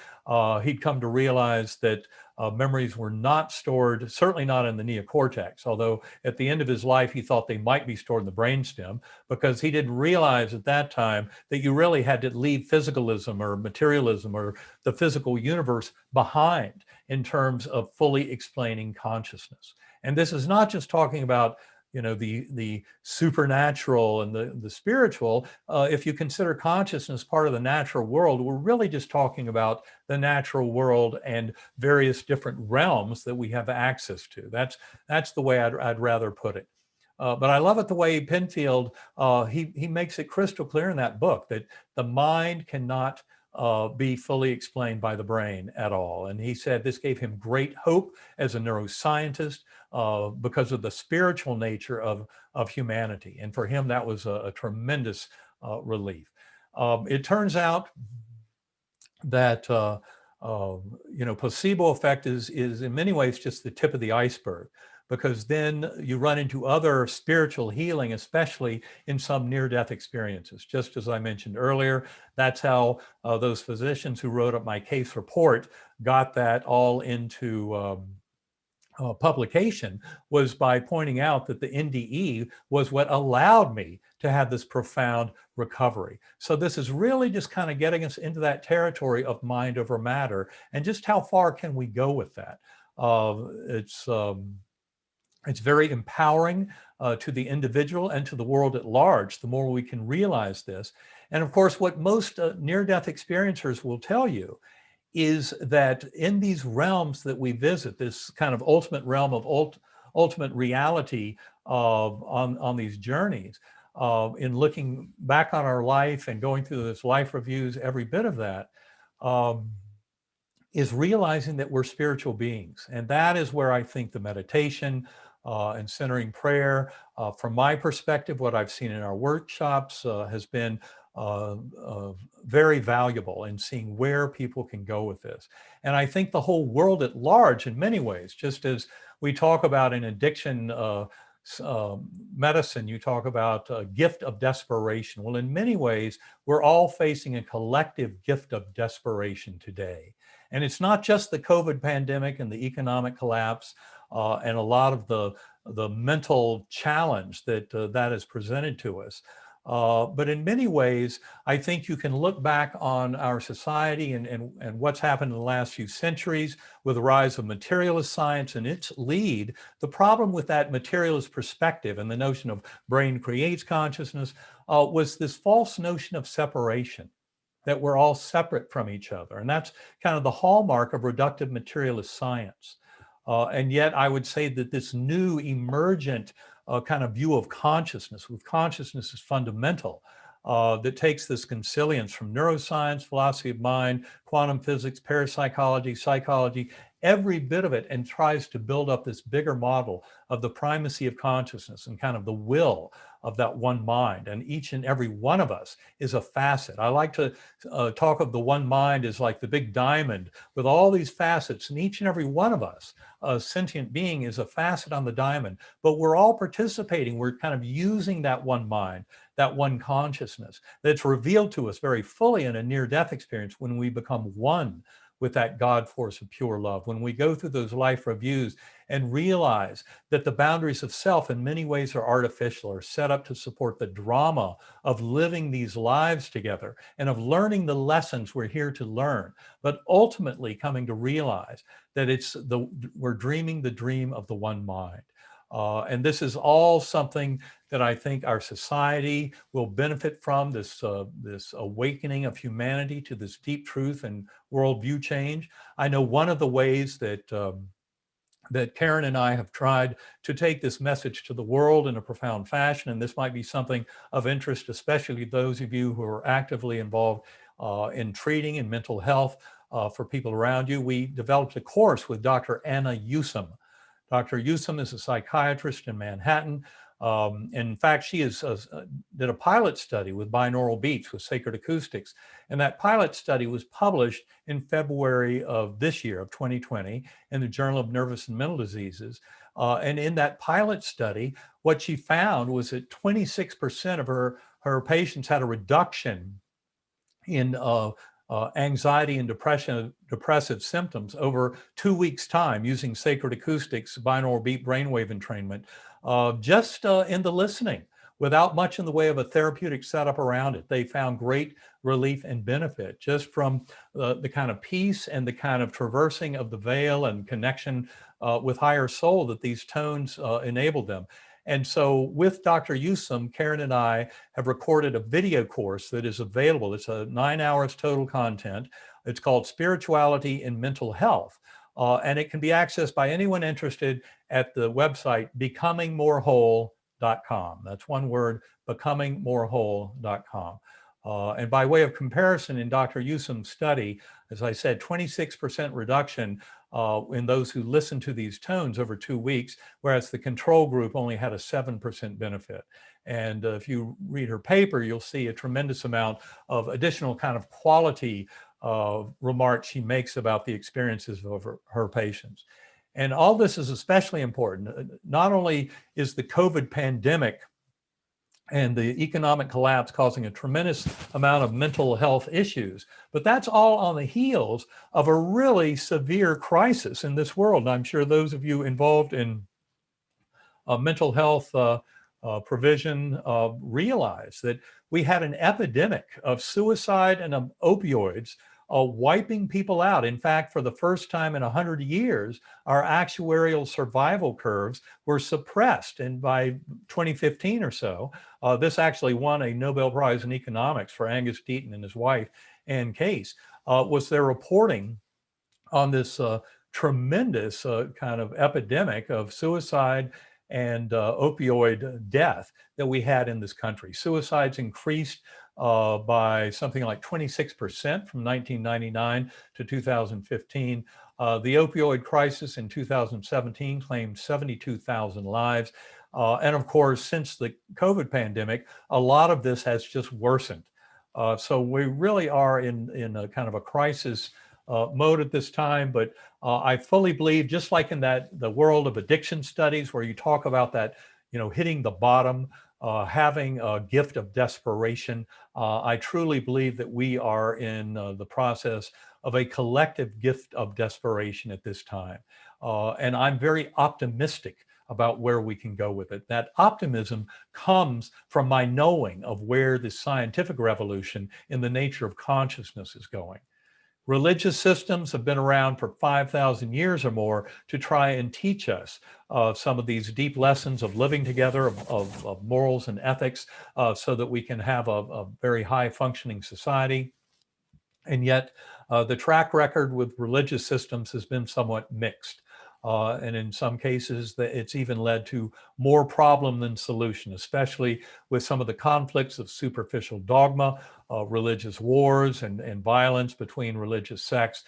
Speaker 1: He'd come to realize that Memories were not stored, certainly not in the neocortex, although at the end of his life, he thought they might be stored in the brainstem, because he didn't realize at that time that you really had to leave physicalism or materialism or the physical universe behind in terms of fully explaining consciousness. And this is not just talking about the supernatural and the spiritual. If you consider consciousness part of the natural world, we're really just talking about the natural world and various different realms that we have access to. That's the way I'd rather put it. But I love it the way Penfield, he makes it crystal clear in that book that the mind cannot be fully explained by the brain at all. And he said this gave him great hope as a neuroscientist because of the spiritual nature of humanity. And for him, that was a tremendous relief. It turns out that placebo effect is in many ways just the tip of the iceberg, because then you run into other spiritual healing, especially in some near-death experiences. Just as I mentioned earlier, that's how those physicians who wrote up my case report got that all into publication, was by pointing out that the NDE was what allowed me to have this profound recovery. So this is really just kind of getting us into that territory of mind over matter, and just how far can we go with that? It's very empowering to the individual and to the world at large, the more we can realize this. And of course, what most near-death experiencers will tell you is that in these realms that we visit, this kind of ultimate realm of ultimate reality on these journeys, in looking back on our life and going through this life reviews, every bit of that is realizing that we're spiritual beings. And that is where I think the meditation and centering prayer, from my perspective, what I've seen in our workshops has been very valuable in seeing where people can go with this. And I think the whole world at large, in many ways, just as we talk about in addiction medicine, you talk about a gift of desperation. Well, in many ways, we're all facing a collective gift of desperation today. And it's not just the COVID pandemic and the economic collapse and a lot of the mental challenge that that has presented to us. But in many ways, I think you can look back on our society and what's happened in the last few centuries with the rise of materialist science and its lead. The problem with that materialist perspective and the notion of brain creates consciousness was this false notion of separation, that we're all separate from each other. And that's kind of the hallmark of reductive materialist science. And yet I would say that this new emergent kind of view of consciousness, with consciousness as fundamental, that takes this consilience from neuroscience, philosophy of mind, quantum physics, parapsychology, psychology, every bit of it, and tries to build up this bigger model of the primacy of consciousness and kind of the will of that one mind. And each and every one of us is a facet. I like to talk of the one mind as like the big diamond with all these facets, and each and every one of us, a sentient being, is a facet on the diamond, but we're all participating. We're kind of using that one mind, that one consciousness that's revealed to us very fully in a near-death experience when we become one with that God force of pure love, when we go through those life reviews and realize that the boundaries of self in many ways are artificial, or set up to support the drama of living these lives together and of learning the lessons we're here to learn, but ultimately coming to realize that we're dreaming the dream of the one mind. And this is all something that I think our society will benefit from, this awakening of humanity to this deep truth and worldview change. I know one of the ways that that Karen and I have tried to take this message to the world in a profound fashion, and this might be something of interest, especially those of you who are actively involved in treating and mental health for people around you. We developed a course with Dr. Anna Yusum. Dr. Yusum is a psychiatrist in Manhattan. In fact, she did a pilot study with binaural beats with sacred acoustics. And that pilot study was published in February of this year, of 2020, in the Journal of Nervous and Mental Diseases. And in that pilot study, what she found was that 26% of her patients had a reduction in anxiety and depressive symptoms over 2 weeks' time using sacred acoustics, binaural beat brainwave entrainment, just in the listening, without much in the way of a therapeutic setup around it. They found great relief and benefit just from the kind of peace and the kind of traversing of the veil and connection with higher soul that these tones enabled them. And so with Dr. Yusum, Karen and I have recorded a video course that is available. It's 9 hours total content. It's called Spirituality and Mental Health. And it can be accessed by anyone interested at the website becomingmorewhole.com. That's one word, becomingmorewhole.com. And by way of comparison, in Dr. Yusum's study, as I said, 26% reduction in those who listened to these tones over 2 weeks, whereas the control group only had a 7% benefit. And if you read her paper, you'll see a tremendous amount of additional kind of quality remarks she makes about the experiences of her patients. And all this is especially important. Not only is the COVID pandemic and the economic collapse causing a tremendous amount of mental health issues, but that's all on the heels of a really severe crisis in this world. And I'm sure those of you involved in mental health provision realize that we had an epidemic of suicide and of opioids wiping people out. In fact, for the first time in 100 years, our actuarial survival curves were suppressed. And by 2015 or so, this actually won a Nobel Prize in economics for Angus Deaton and his wife, Ann Case, was their reporting on this tremendous kind of epidemic of suicide and opioid death that we had in this country. Suicides increased by something like 26% from 1999 to 2015. The opioid crisis in 2017 claimed 72,000 lives. And of course, since the COVID pandemic, a lot of this has just worsened. So we really are in a kind of a crisis mode at this time, but I fully believe, just like in the world of addiction studies, where you talk about that, hitting the bottom, having a gift of desperation, I truly believe that we are in the process of a collective gift of desperation at this time. And I'm very optimistic about where we can go with it. That optimism comes from my knowing of where the scientific revolution in the nature of consciousness is going. Religious systems have been around for 5,000 years or more to try and teach us some of these deep lessons of living together, of morals and ethics, so that we can have a very high functioning society. And yet the track record with religious systems has been somewhat mixed. And in some cases, it's even led to more problem than solution, especially with some of the conflicts of superficial dogma, religious wars and violence between religious sects,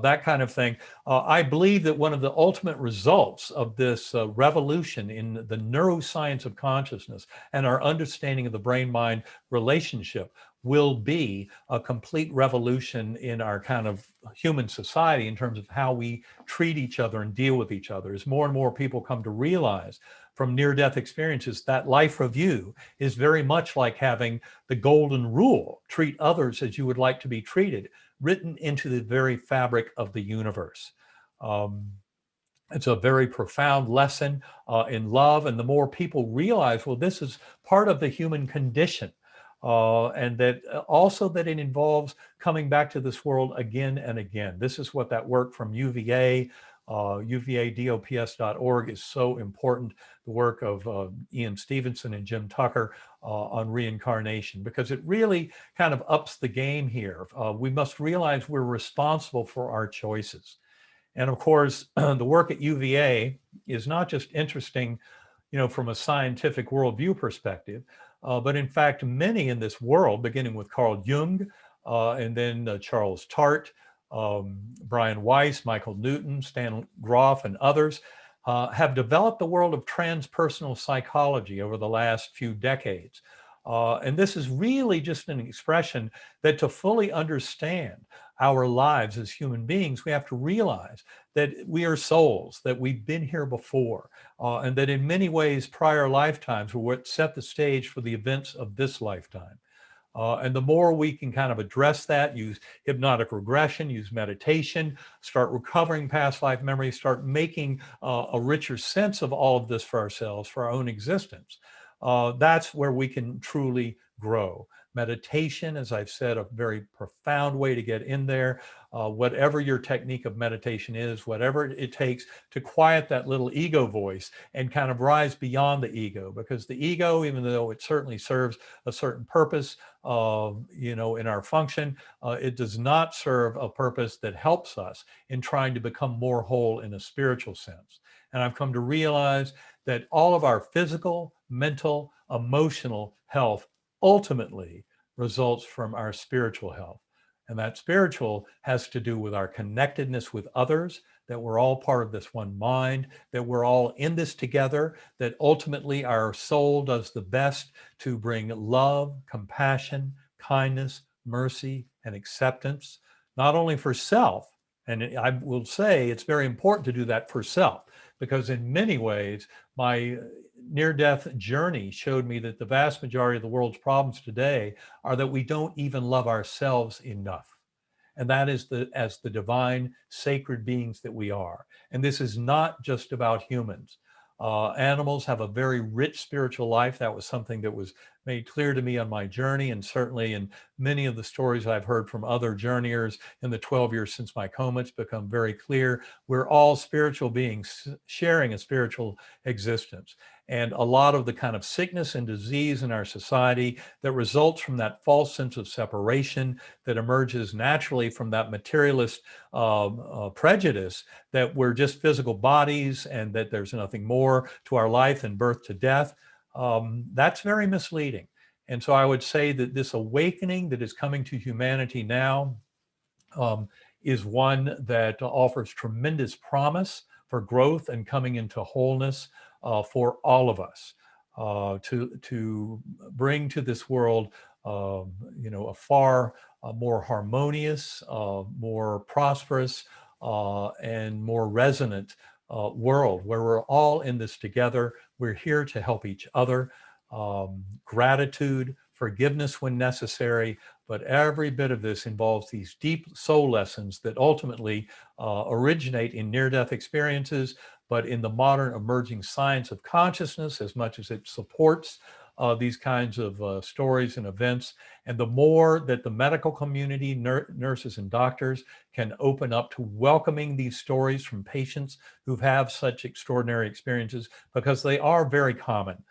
Speaker 1: that kind of thing. I believe that one of the ultimate results of this revolution in the neuroscience of consciousness and our understanding of the brain-mind relationship will be a complete revolution in our kind of human society in terms of how we treat each other and deal with each other. As more and more people come to realize from near-death experiences that life review is very much like having the golden rule, treat others as you would like to be treated, written into the very fabric of the universe. It's a very profound lesson in love, and the more people realize, well, this is part of the human condition, and that also that it involves coming back to this world again and again. This is what that work from UVA, UVADOPS.org is so important, the work of Ian Stevenson and Jim Tucker on reincarnation, because it really kind of ups the game here. We must realize we're responsible for our choices. And of course, the work at UVA is not just interesting, from a scientific worldview perspective, but in fact, many in this world, beginning with Carl Jung, and then Charles Tart, Brian Weiss, Michael Newton, Stan Grof, and others, have developed the world of transpersonal psychology over the last few decades. And this is really just an expression that to fully understand our lives as human beings, we have to realize that we are souls, that we've been here before, and that in many ways prior lifetimes were what set the stage for the events of this lifetime. And the more we can kind of address that, use hypnotic regression, use meditation, start recovering past life memories, start making a richer sense of all of this for ourselves, for our own existence, that's where we can truly grow. Meditation, as I've said, a very profound way to get in there. Whatever your technique of meditation is, whatever it takes to quiet that little ego voice and kind of rise beyond the ego, because the ego, even though it certainly serves a certain purpose, in our function, it does not serve a purpose that helps us in trying to become more whole in a spiritual sense. And I've come to realize that all of our physical, mental, emotional health ultimately results from our spiritual health. And that spiritual has to do with our connectedness with others, that we're all part of this one mind, that we're all in this together, that ultimately our soul does the best to bring love, compassion, kindness, mercy, and acceptance, not only for self, and I will say it's very important to do that for self, because in many ways, my near-death journey showed me that the vast majority of the world's problems today are that we don't even love ourselves enough. And that is as the divine, sacred beings that we are. And this is not just about humans. Animals have a very rich spiritual life. That was something that was made clear to me on my journey, and certainly in many of the stories I've heard from other journeyers in the 12 years since my coma, it's become very clear. We're all spiritual beings sharing a spiritual existence. And a lot of the kind of sickness and disease in our society that results from that false sense of separation that emerges naturally from that materialist prejudice that we're just physical bodies and that there's nothing more to our life than birth to death, that's very misleading. And so I would say that this awakening that is coming to humanity now is one that offers tremendous promise for growth and coming into wholeness for all of us, to bring to this world, a far more harmonious, more prosperous, and more resonant world where we're all in this together. We're here to help each other. Gratitude, forgiveness when necessary, but every bit of this involves these deep soul lessons that ultimately originate in near-death experiences, but in the modern emerging science of consciousness, as much as it supports these kinds of stories and events. And the more that the medical community, nurses and doctors can open up to welcoming these stories from patients who have such extraordinary experiences, because they are very common.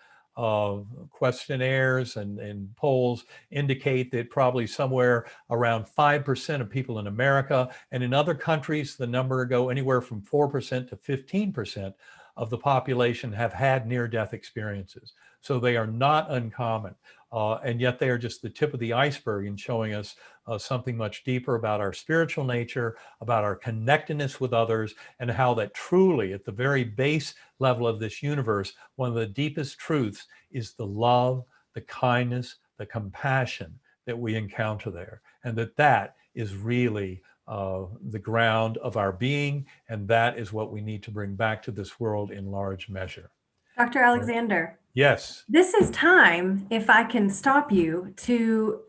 Speaker 1: Questionnaires and polls indicate that probably somewhere around 5% of people in America, and in other countries, the number go anywhere from 4% to 15% of the population have had near-death experiences. So they are not uncommon. And yet they are just the tip of the iceberg in showing us something much deeper about our spiritual nature, about our connectedness with others, and how that truly, at the very base level of this universe, one of the deepest truths is the love, the kindness, the compassion that we encounter there. And that is really the ground of our being. And that is what we need to bring back to this world in large measure.
Speaker 2: Dr. Alexander.
Speaker 1: Yes.
Speaker 2: This is time, if I can stop you, to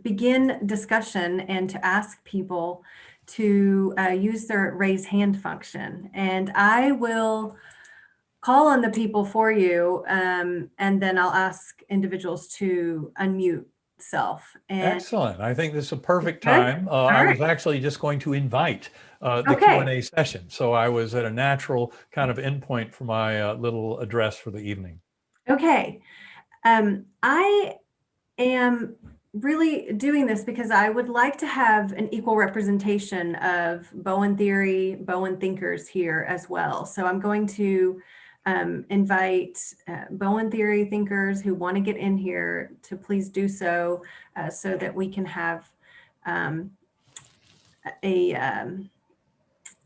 Speaker 2: begin discussion and to ask people to use their raise hand function. And I will call on the people for you, and then I'll ask individuals to unmute self. And
Speaker 1: excellent. I think this is a perfect
Speaker 2: good?
Speaker 1: time. I
Speaker 2: right.
Speaker 1: was actually just going to invite the
Speaker 2: Okay.
Speaker 1: Q&A session. So I was at a natural kind of endpoint for my little address for the evening.
Speaker 2: Okay. I am really doing this because I would like to have an equal representation of Bowen theory, Bowen thinkers here as well. So I'm going to invite Bowen theory thinkers who want to get in here to please do so, so that we can have a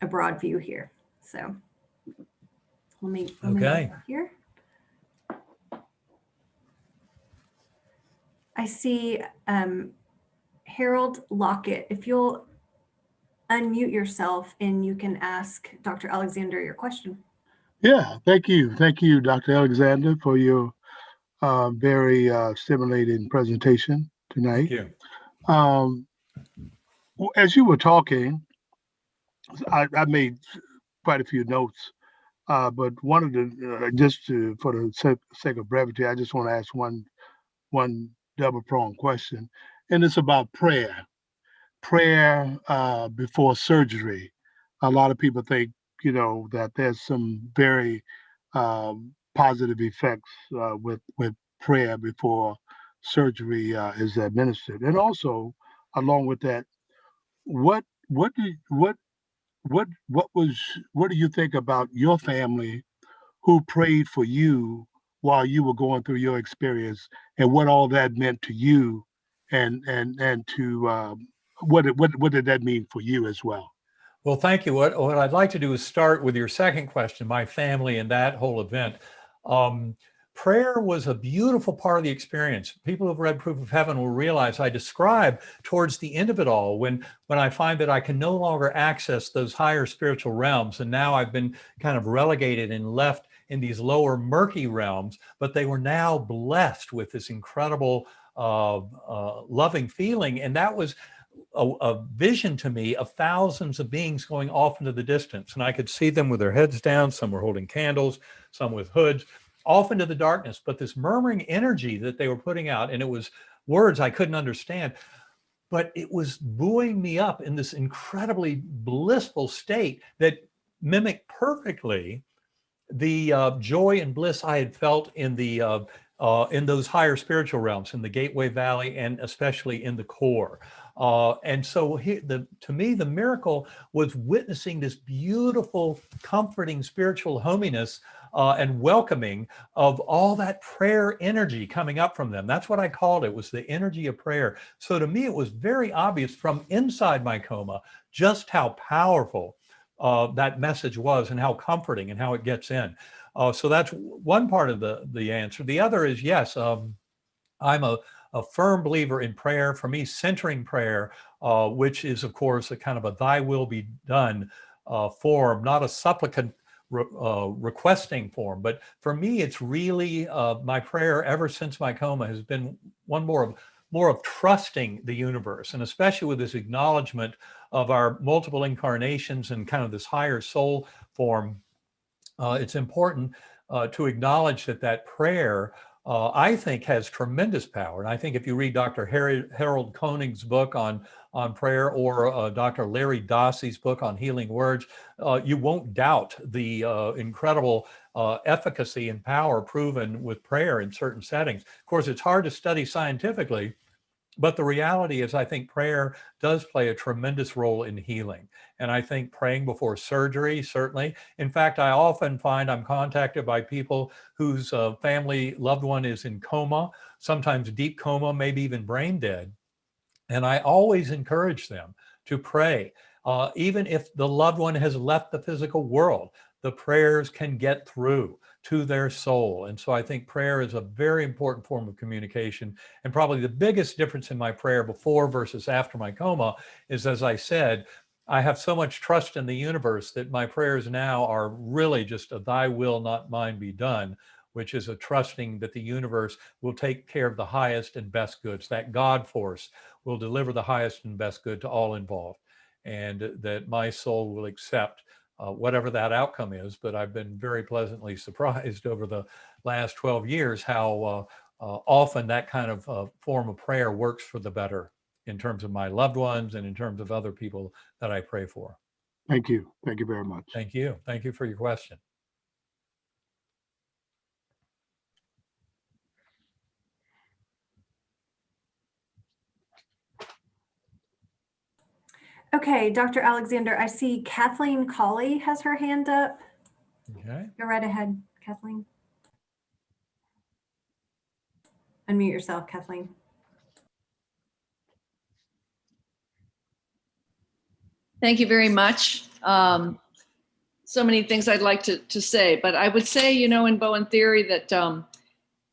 Speaker 2: broad view here. So let me go here. I see Harold Lockett. If you'll unmute yourself and you can ask Dr. Alexander your question.
Speaker 3: Yeah, thank you. Thank you, Dr. Alexander, for your very stimulating presentation. tonight.
Speaker 1: Thank you.
Speaker 3: As you were talking, I made quite a few notes, but one of the for the sake of brevity, I just want to ask one double pronged question, and it's about prayer. Prayer before surgery. A lot of people think, that there's some very positive effects with prayer before surgery is administered, and also along with that, what what do what do you think about your family who prayed for you while you were going through your experience, and what all that meant to you, and to what did that mean for you as well?
Speaker 1: Well, thank you. What I'd like to do is start with your second question, my family and that whole event. Um, Prayer was a beautiful part of the experience. People who've read Proof of Heaven will realize I describe towards the end of it all when I find that I can no longer access those higher spiritual realms. And now I've been kind of relegated and left in these lower murky realms, but they were now blessed with this incredible loving feeling. And that was a vision to me of thousands of beings going off into the distance. And I could see them with their heads down. Some were holding candles, some with hoods, off into the darkness. But this murmuring energy that they were putting out, and it was words I couldn't understand, but it was buoying me up in this incredibly blissful state that mimicked perfectly the joy and bliss I had felt in those higher spiritual realms, in the Gateway Valley, and especially in the core. And so to me, the miracle was witnessing this beautiful, comforting spiritual hominess and welcoming of all that prayer energy coming up from them. That's what I called it, was the energy of prayer. So to me, it was very obvious from inside my coma just how powerful that message was, and how comforting, and how it gets in. So that's one part of the answer. The other is, yes, I'm a firm believer in prayer. For me, centering prayer, which is, of course, a kind of a thy will be done form, not a supplicant requesting form. But for me, it's really my prayer ever since my coma has been one more of trusting the universe, and especially with this acknowledgement of our multiple incarnations and kind of this higher soul form. It's important to acknowledge that prayer, I think, has tremendous power. And I think if you read Dr. Harold Koenig's book on prayer, or Dr. Larry Dossey's book on healing words, you won't doubt the incredible efficacy and power proven with prayer in certain settings. Of course, it's hard to study scientifically, but the reality is, I think prayer does play a tremendous role in healing. And I think praying before surgery, certainly. In fact, I often find I'm contacted by people whose family loved one is in coma, sometimes deep coma, maybe even brain dead. And I always encourage them to pray. Even if the loved one has left the physical world, the prayers can get through to their soul. And so I think prayer is a very important form of communication. And probably the biggest difference in my prayer before versus after my coma is, as I said, I have so much trust in the universe that my prayers now are really just a thy will, not mine be done, which is a trusting that the universe will take care of the highest and best goods, that God force will deliver the highest and best good to all involved, and that my soul will accept whatever that outcome is. But I've been very pleasantly surprised over the last 12 years how often that kind of form of prayer works for the better in terms of my loved ones and in terms of other people that I pray for.
Speaker 3: Thank you. Thank you very much.
Speaker 1: Thank you. Thank you for your question.
Speaker 2: Okay, Dr. Alexander, I see Kathleen Colley has her hand up.
Speaker 1: Okay.
Speaker 2: Go right ahead, Kathleen. Unmute yourself, Kathleen.
Speaker 4: Thank you very much. So many things I'd like to say, but I would say, in Bowen theory that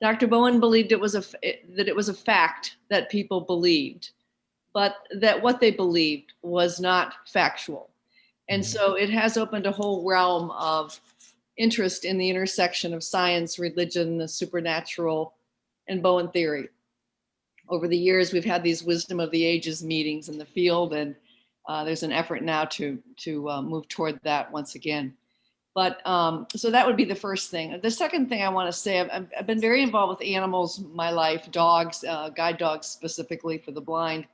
Speaker 4: Dr. Bowen believed that it was a fact that people believed, but that what they believed was not factual. And so it has opened a whole realm of interest in the intersection of science, religion, the supernatural, and Bowen theory. over the years, we've had these wisdom of the ages meetings in the field, and there's an effort now to move toward that once again. But so that would be the first thing. The second thing I want to say, I've been very involved with animals my life, dogs, guide dogs specifically for the blind,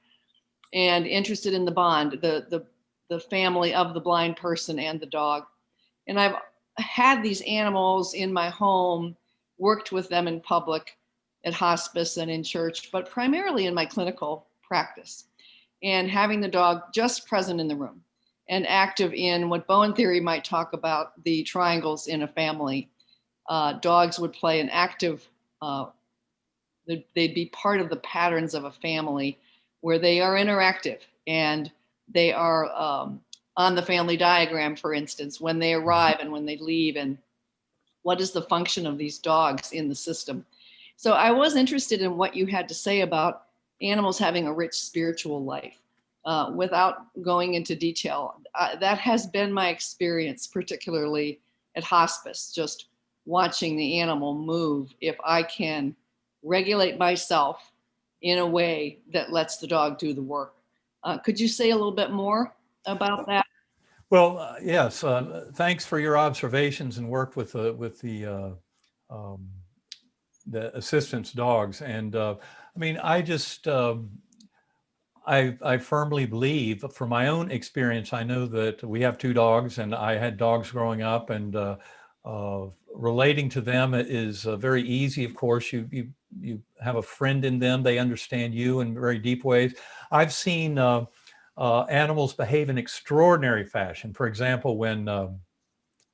Speaker 4: and interested in the bond, the family of the blind person and the dog. And I've had these animals in my home, worked with them in public, at hospice and in church, but primarily in my clinical practice. And having the dog just present in the room and active in what Bowen theory might talk about, the triangles in a family. Dogs would play an active, they'd be part of the patterns of a family where they are interactive and they are on the family diagram, for instance, when they arrive and when they leave, and what is the function of these dogs in the system. So I was interested in what you had to say about animals having a rich spiritual life. Without going into detail, that has been my experience, particularly at hospice, just watching the animal move. If I can regulate myself in a way that lets the dog do the work. Could you say a little bit more about that?
Speaker 1: Well, yes. Thanks for your observations and work with the assistance dogs. And I mean, I firmly believe, from my own experience, I know that we have 2 dogs, and I had dogs growing up, and relating to them is very easy. Of course, you have a friend in them; they understand you in very deep ways. I've seen animals behave in extraordinary fashion. For example, when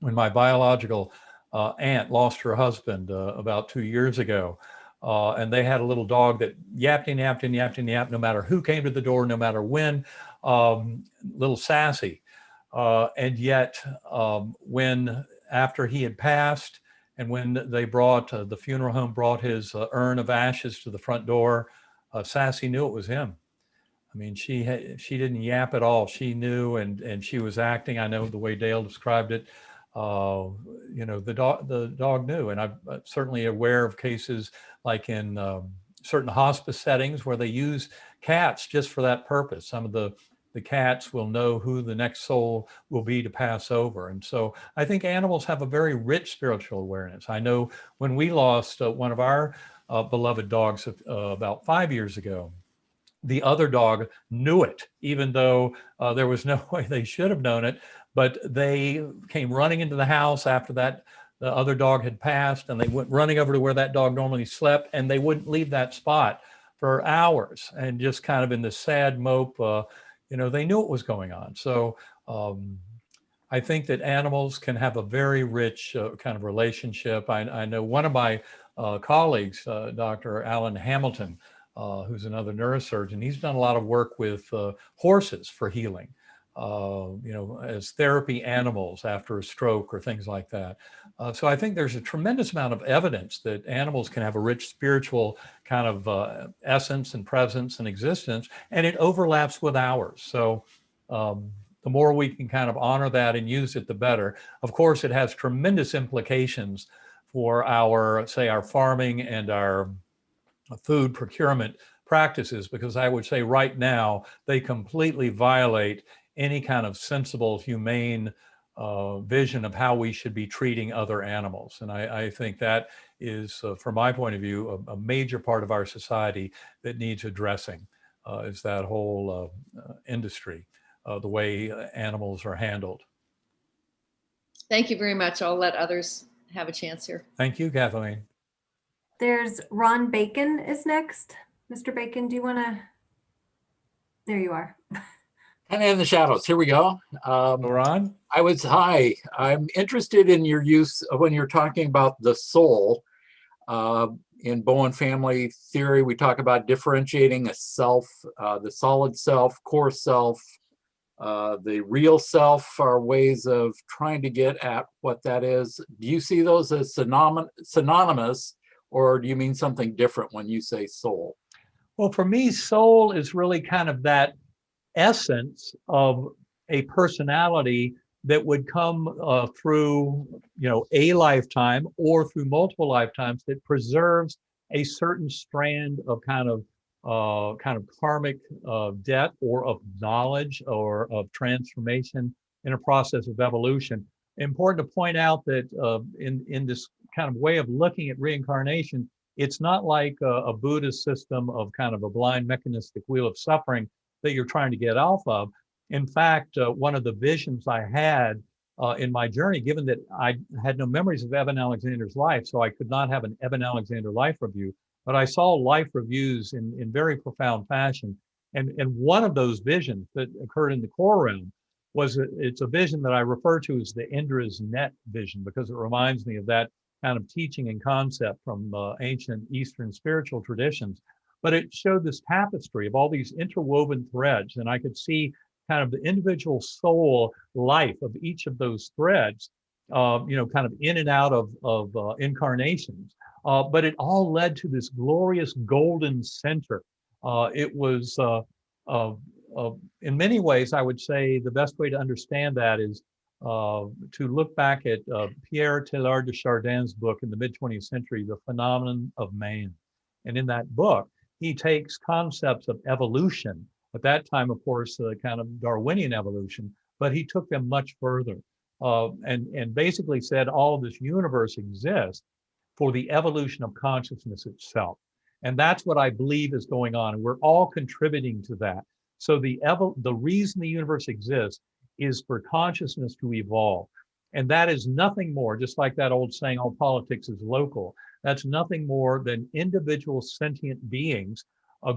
Speaker 1: my biological aunt lost her husband about 2 years ago. And they had a little dog that yapped and yapped and yapped and yapped, no matter who came to the door, no matter when, little Sassy. And yet, when after he had passed, and when they brought, the funeral home brought his urn of ashes to the front door, Sassy knew it was him. I mean, she didn't yap at all. She knew, and she was acting. I know the way Dale described it. The dog knew, and I'm certainly aware of cases like in certain hospice settings where they use cats just for that purpose. Some of the cats will know who the next soul will be to pass over. And so I think animals have a very rich spiritual awareness. I know when we lost one of our beloved dogs about 5 years ago, the other dog knew it, even though there was no way they should have known it. But they came running into the house after that the other dog had passed, and they went running over to where that dog normally slept, and they wouldn't leave that spot for hours, and just kind of in this sad mope, they knew what was going on. So I think that animals can have a very rich kind of relationship. I know one of my colleagues, Dr. Alan Hamilton, who's another neurosurgeon, he's done a lot of work with horses for healing. As therapy animals after a stroke or things like that. So I think there's a tremendous amount of evidence that animals can have a rich spiritual kind of essence and presence and existence, and it overlaps with ours. So the more we can kind of honor that and use it, the better. Of course, it has tremendous implications for our farming and our food procurement practices, because I would say right now they completely violate any kind of sensible, humane vision of how we should be treating other animals. And I think that is, from my point of view, a major part of our society that needs addressing, is that whole industry, the way animals are handled.
Speaker 4: Thank you very much. I'll let others have a chance here.
Speaker 1: Thank you, Kathleen.
Speaker 2: There's Ron Bacon is next. Mr. Bacon, do you want to? There you are.
Speaker 5: Kind of in the shadows. Here we go.
Speaker 1: Ron?
Speaker 5: Hi. I'm interested in your use of when you're talking about the soul. In Bowen family theory, we talk about differentiating a self, the solid self, core self, the real self are ways of trying to get at what that is. Do you see those as synonymous, or do you mean something different when you say soul?
Speaker 1: Well, for me, soul is really kind of that essence of a personality that would come through, a lifetime or through multiple lifetimes, that preserves a certain strand of kind of kind of karmic debt or of knowledge or of transformation in a process of evolution. Important to point out that in this kind of way of looking at reincarnation, it's not like a Buddhist system of kind of a blind mechanistic wheel of suffering that you're trying to get off of. In fact, one of the visions I had in my journey, given that I had no memories of Eben Alexander's life, so I could not have an Eben Alexander life review, but I saw life reviews in very profound fashion. And one of those visions that occurred in the core realm was it's a vision that I refer to as the Indra's net vision, because it reminds me of that kind of teaching and concept from ancient Eastern spiritual traditions. But it showed this tapestry of all these interwoven threads, and I could see kind of the individual soul life of each of those threads, kind of in and out of incarnations. But it all led to this glorious golden center. It was, in many ways, I would say the best way to understand that is to look back at Pierre Teilhard de Chardin's book in the mid-20th century, The Phenomenon of Man. And in that book, he takes concepts of evolution, at that time, of course, kind of Darwinian evolution, but he took them much further and basically said all of this universe exists for the evolution of consciousness itself. And that's what I believe is going on. And we're all contributing to that. So the reason the universe exists is for consciousness to evolve. And that is nothing more, just like that old saying, all politics is local. That's nothing more than individual sentient beings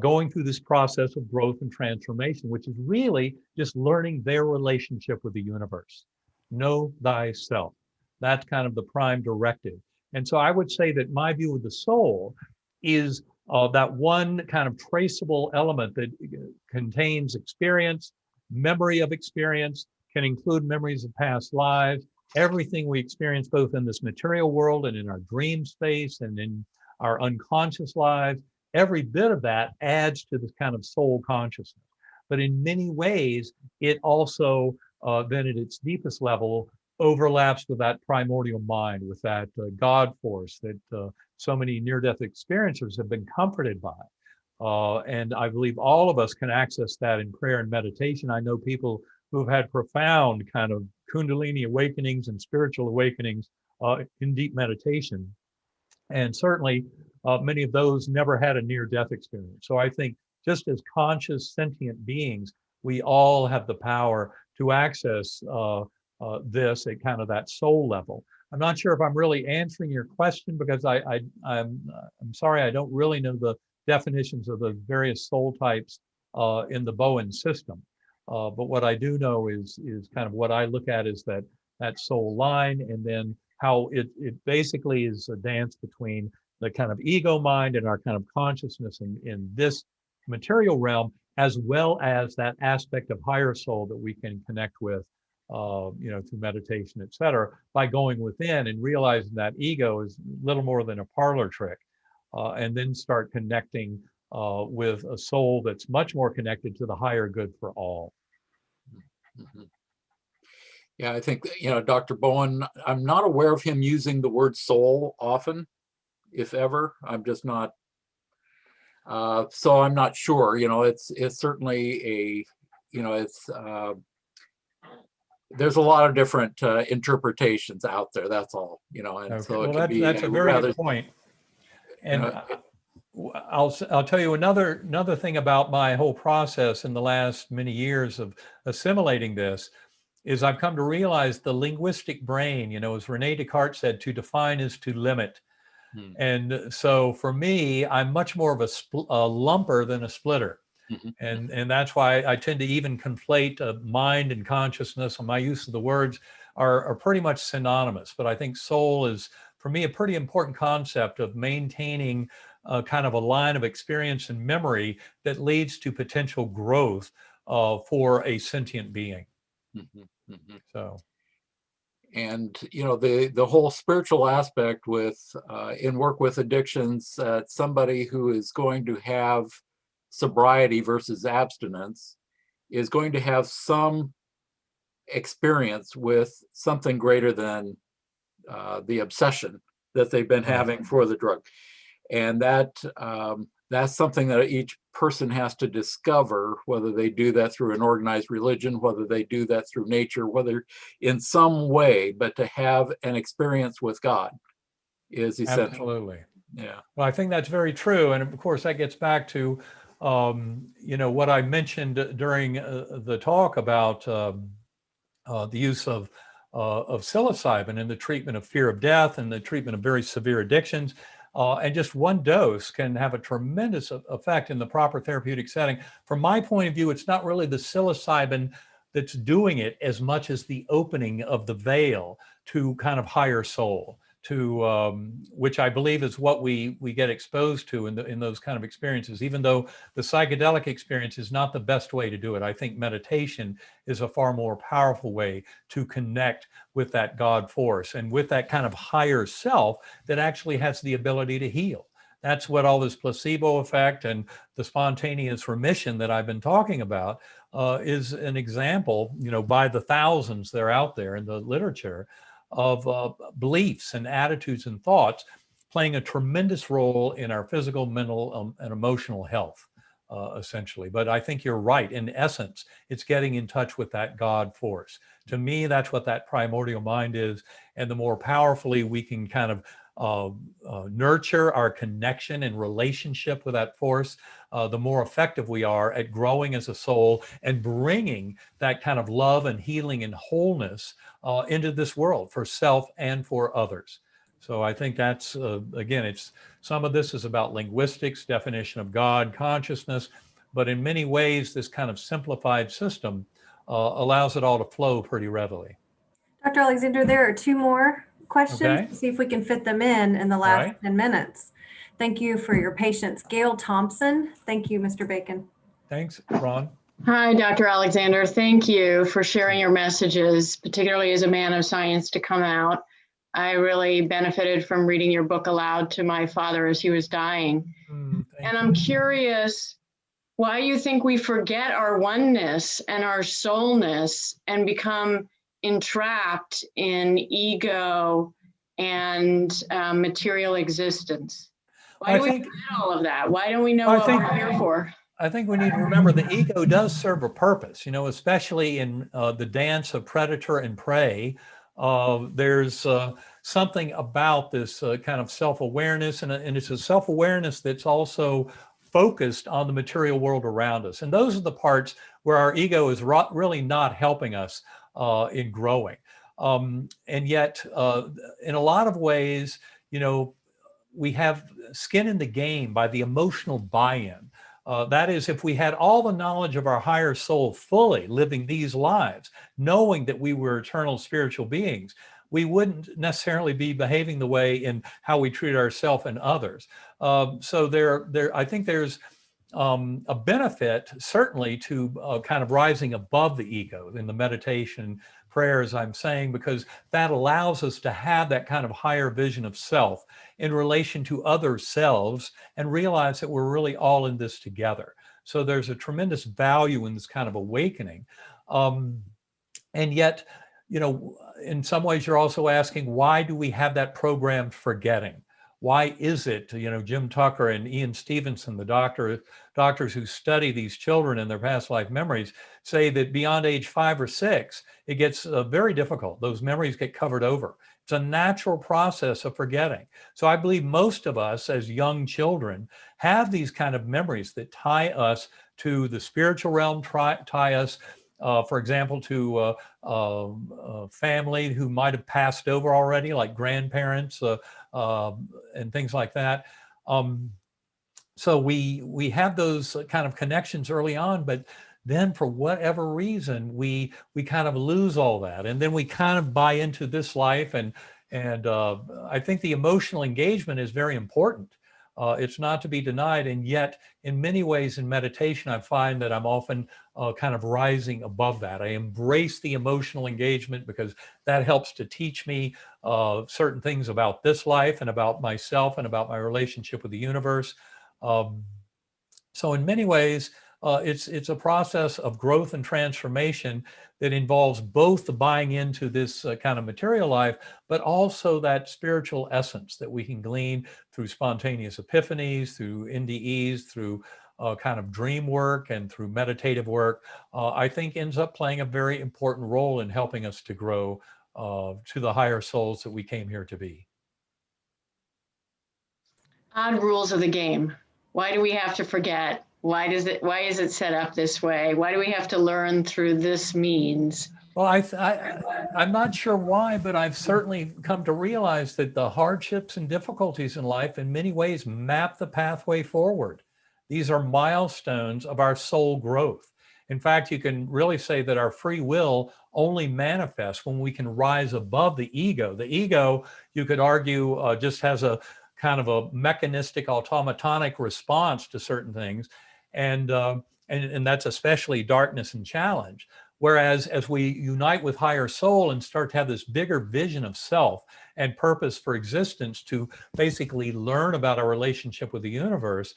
Speaker 1: going through this process of growth and transformation, which is really just learning their relationship with the universe. Know thyself. That's kind of the prime directive. And so I would say that my view of the soul is that one kind of traceable element that contains experience, memory of experience, can include memories of past lives, everything we experience both in this material world and in our dream space and in our unconscious lives. Every bit of that adds to this kind of soul consciousness. But in many ways, it also, then at its deepest level, overlaps with that primordial mind, with that God force that so many near-death experiencers have been comforted by. And I believe all of us can access that in prayer and meditation. I know people who've had profound kind of Kundalini awakenings and spiritual awakenings in deep meditation. And certainly many of those never had a near-death experience. So I think just as conscious sentient beings, we all have the power to access this at kind of that soul level. I'm not sure if I'm really answering your question, because I'm sorry, I don't really know the definitions of the various soul types in the Bowen system. But what I do know is kind of what I look at is that soul line, and then how it basically is a dance between the kind of ego mind and our kind of consciousness in this material realm, as well as that aspect of higher soul that we can connect with, through meditation, et cetera, by going within and realizing that ego is little more than a parlor trick, and then start connecting with a soul that's much more connected to the higher good for all.
Speaker 5: Mm-hmm. Yeah, I think, Dr. Bowen, I'm not aware of him using the word soul often, if ever. I'm just not, so I'm not sure. It's certainly there's a lot of different interpretations out there, that's all, and
Speaker 1: Okay.
Speaker 5: so
Speaker 1: Well,
Speaker 5: it can be
Speaker 1: that's a very good point. And I'll tell you another thing about my whole process in the last many years of assimilating this is I've come to realize the linguistic brain, as Rene Descartes said, to define is to limit. And so for me, I'm much more of a lumper than a splitter. And that's why I tend to even conflate mind and consciousness, and my use of the words are pretty much synonymous. But I think soul is, for me, a pretty important concept of maintaining kind of a line of experience and memory that leads to potential growth for a sentient being. So,
Speaker 5: and the whole spiritual aspect with in work with addictions, somebody who is going to have sobriety versus abstinence is going to have some experience with something greater than the obsession that they've been having for the drug. And that's something that each person has to discover, whether they do that through an organized religion, whether they do that through nature, whether in some way, but to have an experience with God is essential.
Speaker 1: Absolutely.
Speaker 5: Yeah.
Speaker 1: Well, I think that's very true. And of course, that gets back to, what I mentioned during the talk about the use of psilocybin in the treatment of fear of death and the treatment of very severe addictions. And just one dose can have a tremendous effect in the proper therapeutic setting. From my point of view, it's not really the psilocybin that's doing it as much as the opening of the veil to kind of higher soul, to which I believe is what we get exposed to in those kind of experiences. Even though the psychedelic experience is not the best way to do it, I think meditation is a far more powerful way to connect with that God force and with that kind of higher self that actually has the ability to heal. That's what all this placebo effect and the spontaneous remission that I've been talking about is an example, by the thousands they're out there in the literature, of beliefs and attitudes and thoughts playing a tremendous role in our physical, mental, and emotional health, essentially. But I think you're right. In essence, it's getting in touch with that God force. To me, that's what that primordial mind is. And the more powerfully we can kind of nurture our connection and relationship with that force, the more effective we are at growing as a soul and bringing that kind of love and healing and wholeness into this world for self and for others. So I think that's, again, some of this is about linguistics, definition of God, consciousness, but in many ways, this kind of simplified system allows it all to flow pretty readily.
Speaker 2: Dr. Alexander, there are two more questions.
Speaker 1: Okay.
Speaker 2: See if we can fit them in the
Speaker 1: All
Speaker 2: last
Speaker 1: right.
Speaker 2: 10 minutes. Thank you for your patience. Gail Thompson. Thank you, Mr. Bacon.
Speaker 1: Thanks, Ron.
Speaker 6: Hi, Dr. Alexander. Thank you for sharing your messages, particularly as a man of science, to come out. I really benefited from reading your book aloud to my father as he was dying.
Speaker 1: Thank
Speaker 6: And
Speaker 1: you.
Speaker 6: I'm curious why you think we forget our oneness and our soulness and become entrapped in ego and material existence. Why do we forget all of that? Why don't we know what we're here for?
Speaker 1: I think we need to remember the ego does serve a purpose, especially in the dance of predator and prey. There's something about this kind of self-awareness, and it's a self-awareness that's also focused on the material world around us. And those are the parts where our ego is really not helping us in growing. And yet, in a lot of ways, we have skin in the game by the emotional buy-in. That is, if we had all the knowledge of our higher soul fully living these lives, knowing that we were eternal spiritual beings, we wouldn't necessarily be behaving the way in how we treat ourselves and others. So I think there's a benefit certainly to kind of rising above the ego in the meditation prayers I'm saying, because that allows us to have that kind of higher vision of self in relation to other selves and realize that we're really all in this together. So there's a tremendous value in this kind of awakening. And yet, in some ways you're also asking, why do we have that programmed forgetting? Why is it, Jim Tucker and Ian Stevenson, the doctors who study these children and their past life memories, say that beyond age 5 or 6, it gets very difficult. Those memories get covered over. It's a natural process of forgetting. So I believe most of us as young children have these kind of memories that tie us to the spiritual realm, tie us, for example, to family who might have passed over already, like grandparents, and things like that. So we have those kind of connections early on, but then for whatever reason, we kind of lose all that. And then we kind of buy into this life. And I think the emotional engagement is very important. It's not to be denied. And yet, in many ways in meditation, I find that I'm often kind of rising above that. I embrace the emotional engagement because that helps to teach me certain things about this life and about myself and about my relationship with the universe. So in many ways, it's a process of growth and transformation that involves both the buying into this kind of material life, but also that spiritual essence that we can glean through spontaneous epiphanies, through NDEs, through kind of dream work and through meditative work, I think ends up playing a very important role in helping us to grow to the higher souls that we came here to be.
Speaker 6: Odd rules of the game. Why do we have to forget? Why is it set up this way? Why do we have to learn through this means?
Speaker 1: Well, I'm not sure why, but I've certainly come to realize that the hardships and difficulties in life in many ways map the pathway forward. These are milestones of our soul growth. In fact, you can really say that our free will only manifests when we can rise above the ego. The ego, you could argue, just has a kind of a mechanistic automatonic response to certain things. And that's especially darkness and challenge. Whereas as we unite with higher soul and start to have this bigger vision of self and purpose for existence to basically learn about our relationship with the universe,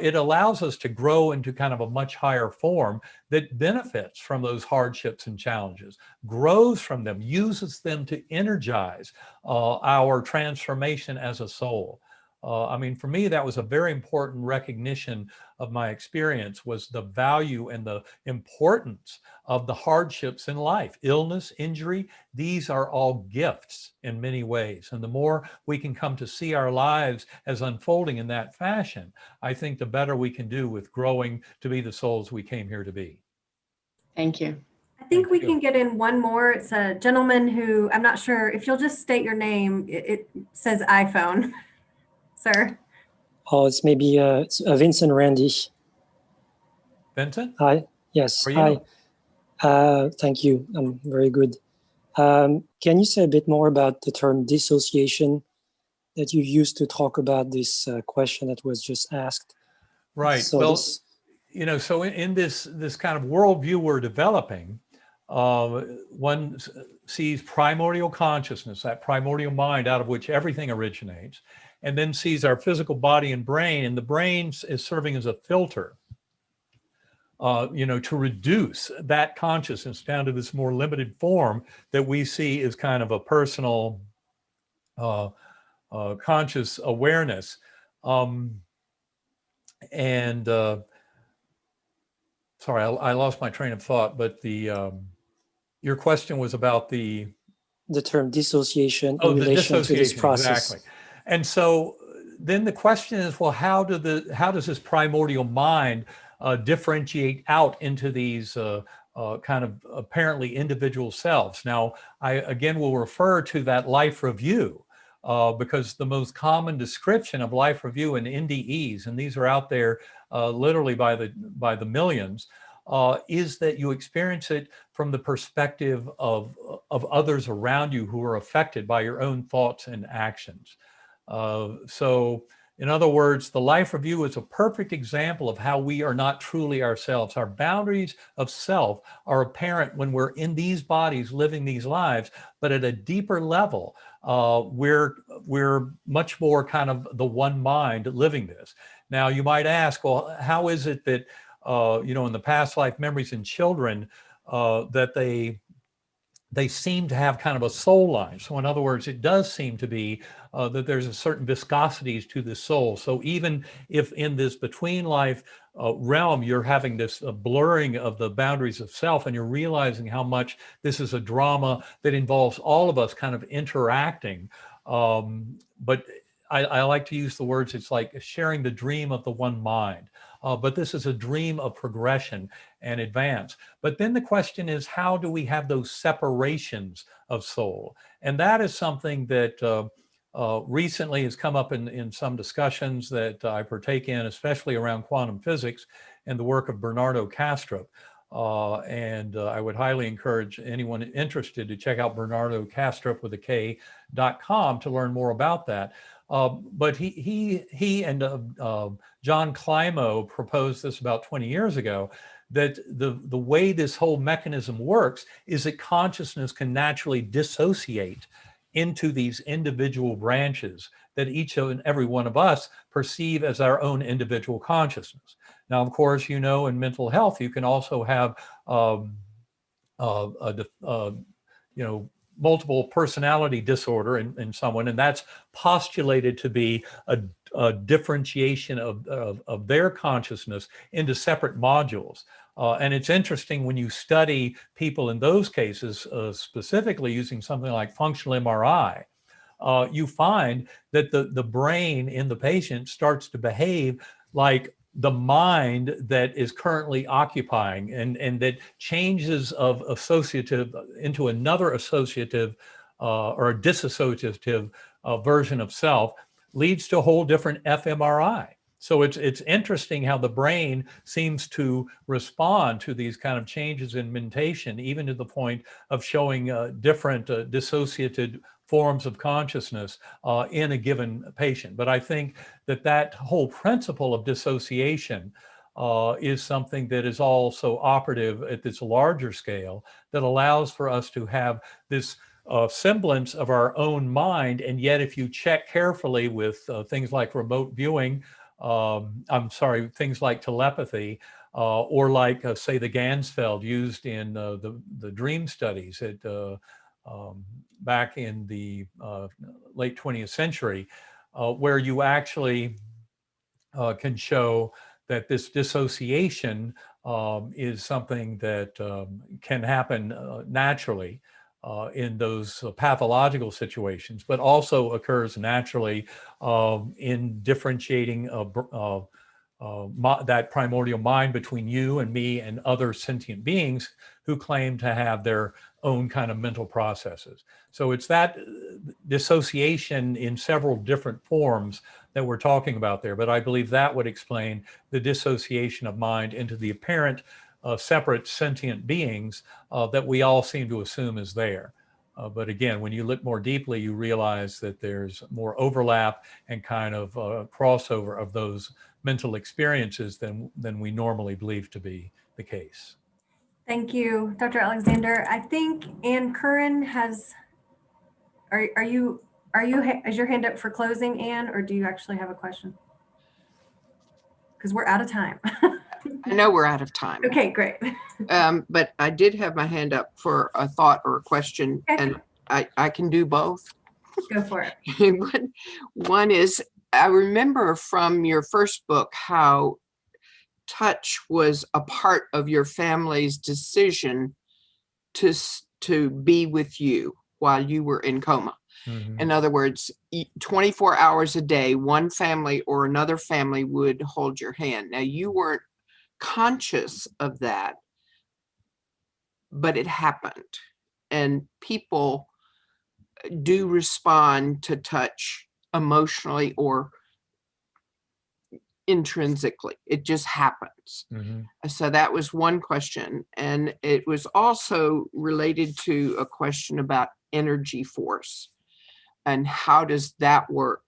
Speaker 1: it allows us to grow into kind of a much higher form that benefits from those hardships and challenges, grows from them, uses them to energize our transformation as a soul. I mean, for me, that was a very important recognition of my experience, was the value and the importance of the hardships in life. Illness, injury, these are all gifts in many ways. And the more we can come to see our lives as unfolding in that fashion, I think the better we can do with growing to be the souls we came here to be.
Speaker 6: Thank you.
Speaker 2: I think we can get in one more. It's a gentleman who, I'm not sure if you'll just state your name. It says iPhone. Sir.
Speaker 7: Oh, it's maybe Vincent Randy.
Speaker 1: Vincent?
Speaker 7: Hi. Yes. Hi. Thank you. I'm very good. Can you say a bit more about the term dissociation that you used to talk about this question that was just asked?
Speaker 1: Right.
Speaker 7: So
Speaker 1: well, you know, so in this kind of worldview we're developing, one sees primordial consciousness, that primordial mind out of which everything originates, and then sees our physical body and brain, and the brain is serving as a filter, you know, to reduce that consciousness down to this more limited form that we see as kind of a personal conscious awareness. Sorry, I lost my train of thought, but your question was about the
Speaker 7: term dissociation in
Speaker 1: the
Speaker 7: relation to this
Speaker 1: dissociation,
Speaker 7: process.
Speaker 1: exactly. And so then the question is, well, how does this primordial mind differentiate out into these kind of apparently individual selves? Now, I again will refer to that life review because the most common description of life review in NDEs, and these are out there literally by the millions, is that you experience it from the perspective of others around you who are affected by your own thoughts and actions. So in other words, the life review is a perfect example of how we are not truly ourselves. Our boundaries of self are apparent when we're in these bodies living these lives, but at a deeper level, we're much more kind of the one mind living this. Now you might ask, well, how is it that you know, in the past life memories in children that they seem to have kind of a soul line. So in other words, it does seem to be that there's a certain viscosities to the soul. So even if in this between life realm, you're having this blurring of the boundaries of self, and you're realizing how much this is a drama that involves all of us kind of interacting. But I like to use the words, it's like sharing the dream of the one mind. But this is a dream of progression and advance. But then the question is, how do we have those separations of soul? And that is something that recently has come up in some discussions that I partake in, especially around quantum physics and the work of Bernardo Kastrup. And I would highly encourage anyone interested to check out Bernardo Kastrup with a K.com to learn more about that. But he and John Climo proposed this about 20 years ago, that the way this whole mechanism works is that consciousness can naturally dissociate into these individual branches that each and every one of us perceive as our own individual consciousness. Now, of course, you know, in mental health, you can also have, you know, multiple personality disorder in someone, and that's postulated to be differentiation of their consciousness into separate modules. And it's interesting when you study people in those cases, specifically using something like functional MRI, you find that the brain in the patient starts to behave like the mind that is currently occupying, and that changes of associative into another associative or a dissociative version of self leads to a whole different fMRI. So it's interesting how the brain seems to respond to these kind of changes in mentation, even to the point of showing different dissociated forms of consciousness in a given patient. But I think that whole principle of dissociation is something that is also operative at this larger scale that allows for us to have this semblance of our own mind. And yet, if you check carefully with things like remote viewing, things like telepathy, or like, say, the Gansfeld used in the dream studies back in the late 20th century, where you actually can show that this dissociation is something that can happen naturally in those pathological situations, but also occurs naturally in differentiating that primordial mind between you and me and other sentient beings who claim to have their own kind of mental processes. So it's that dissociation in several different forms that we're talking about there. But I believe that would explain the dissociation of mind into the apparent separate sentient beings that we all seem to assume is there. But again, when you look more deeply, you realize that there's more overlap and kind of crossover of those mental experiences than we normally believe to be the case.
Speaker 2: Thank you, Dr. Alexander. I think Ann Curran has, is your hand up for closing, Ann, or do you actually have a question? Because we're out of time.
Speaker 8: I know we're out of time.
Speaker 2: Okay, great.
Speaker 8: But I did have my hand up for a thought or a question,
Speaker 2: Okay.
Speaker 8: and I can do both.
Speaker 2: Go for it.
Speaker 8: One is, I remember from your first book how touch was a part of your family's decision to be with you while you were in coma.
Speaker 1: Mm-hmm.
Speaker 8: In other words, 24 hours a day, one family or another family would hold your hand. Now, you weren't conscious of that, but it happened. And people do respond to touch emotionally or intrinsically. It just happens.
Speaker 1: Mm-hmm.
Speaker 8: So that was one question. And it was also related to a question about energy force and how does that work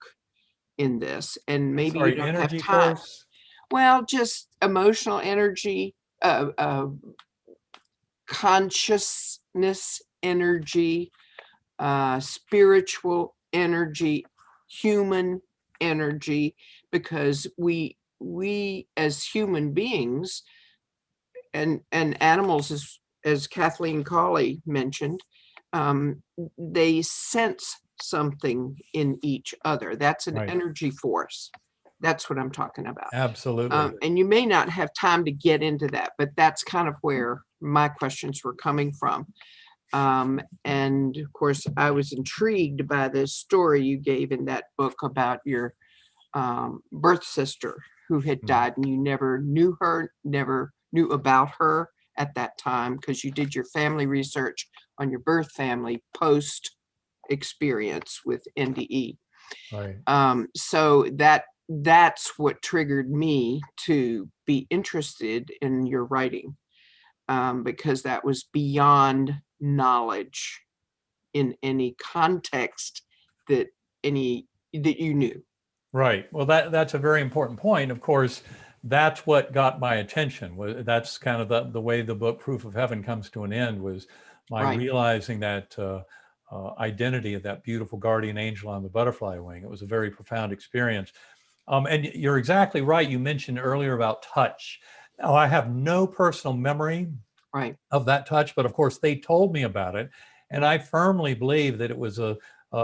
Speaker 8: in this? And maybe you don't have time.
Speaker 1: Force?
Speaker 8: Well, just emotional energy, consciousness energy, spiritual energy, human energy, because we as human beings and animals, as Kathleen Cawley mentioned, they sense something in each other. That's an
Speaker 1: Right.
Speaker 8: energy force. That's what I'm talking about.
Speaker 1: Absolutely.
Speaker 8: And you may not have time to get into that, but that's kind of where my questions were coming from. And of course, I was intrigued by the story you gave in that book about your birth sister who had died, and you never knew her, never knew about her at that time because you did your family research on your birth family post experience with NDE.
Speaker 1: Right.
Speaker 8: So that's what triggered me to be interested in your writing, because that was beyond knowledge in any context that you knew.
Speaker 1: Right. Well, that's a very important point. Of course, that's what got my attention. That's kind of the way the book Proof of Heaven comes to an end, was my
Speaker 8: Right.
Speaker 1: realizing that identity of that beautiful guardian angel on the butterfly wing. It was a very profound experience. And you're exactly right. You mentioned earlier about touch. Now, I have no personal memory
Speaker 8: Right.
Speaker 1: of that touch, but of course they told me about it. And I firmly believe that it was a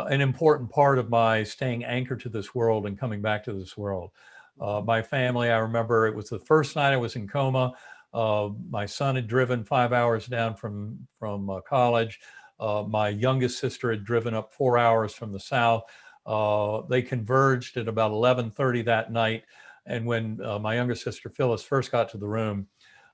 Speaker 1: an important part of my staying anchored to this world and coming back to this world. My family, I remember it was the first night I was in coma. My son had driven 5 hours down from college. My youngest sister had driven up 4 hours from the south. They converged at about 11:30 that night. And when my younger sister Phyllis first got to the room,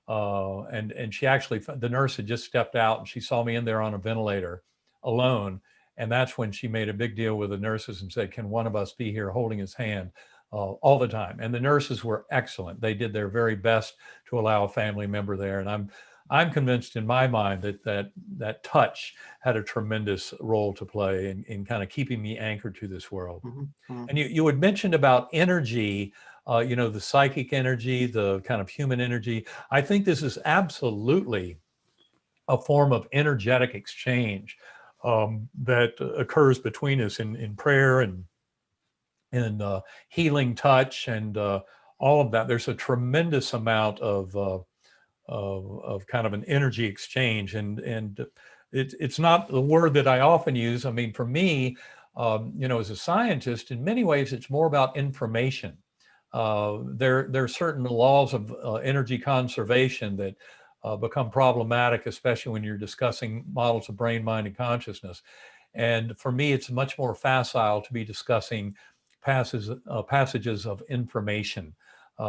Speaker 1: and she actually, the nurse had just stepped out and she saw me in there on a ventilator alone. And that's when she made a big deal with the nurses and said, can one of us be here holding his hand all the time? And the nurses were excellent. They did their very best to allow a family member there. And I'm convinced in my mind that touch had a tremendous role to play in kind of keeping me anchored to this world.
Speaker 8: Mhm.
Speaker 1: And you had mentioned about energy, the psychic energy, the kind of human energy. I think this is absolutely a form of energetic exchange that occurs between us in prayer and healing touch and all of that. There's a tremendous amount of kind of an energy exchange, and it's not the word that I often use. I mean, for me, as a scientist, in many ways, it's more about information. There are certain laws of energy conservation that become problematic, especially when you're discussing models of brain, mind, and consciousness. And for me, it's much more facile to be discussing passages of information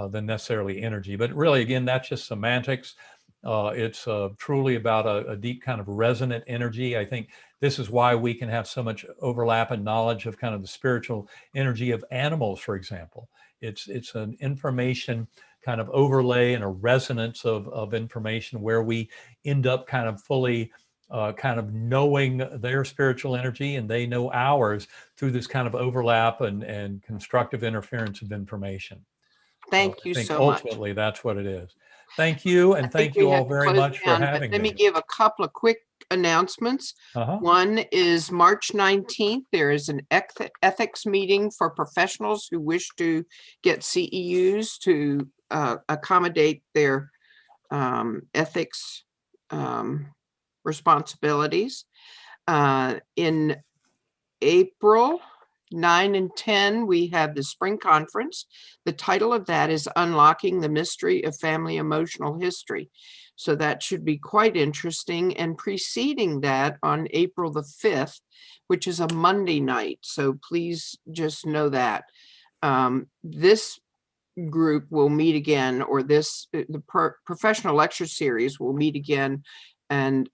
Speaker 1: than necessarily energy. But really, again, that's just semantics. It's truly about a deep kind of resonant energy. I think this is why we can have so much overlap and knowledge of kind of the spiritual energy of animals, for example. It's an information kind of overlay and a resonance of information where we end up kind of fully kind of knowing their spiritual energy and they know ours through this kind of overlap and constructive interference of information.
Speaker 8: Thank you
Speaker 1: I think
Speaker 8: so much.
Speaker 1: ultimately that's what it is. Thank you, and
Speaker 8: I think
Speaker 1: thank you
Speaker 8: we
Speaker 1: all
Speaker 8: have to
Speaker 1: very
Speaker 8: close
Speaker 1: much for
Speaker 8: down, but
Speaker 1: having
Speaker 8: let me
Speaker 1: me.
Speaker 8: give a couple of quick announcements. One is March 19th. There is an ethics meeting for professionals who wish to get CEUs to accommodate their ethics responsibilities. In April 9 and 10, we have the spring conference. The title of that is Unlocking the Mystery of Family Emotional History. So that should be quite interesting. And preceding that on April the 5th, which is a Monday night. So please just know that. This group will meet again, or the professional lecture series will meet again and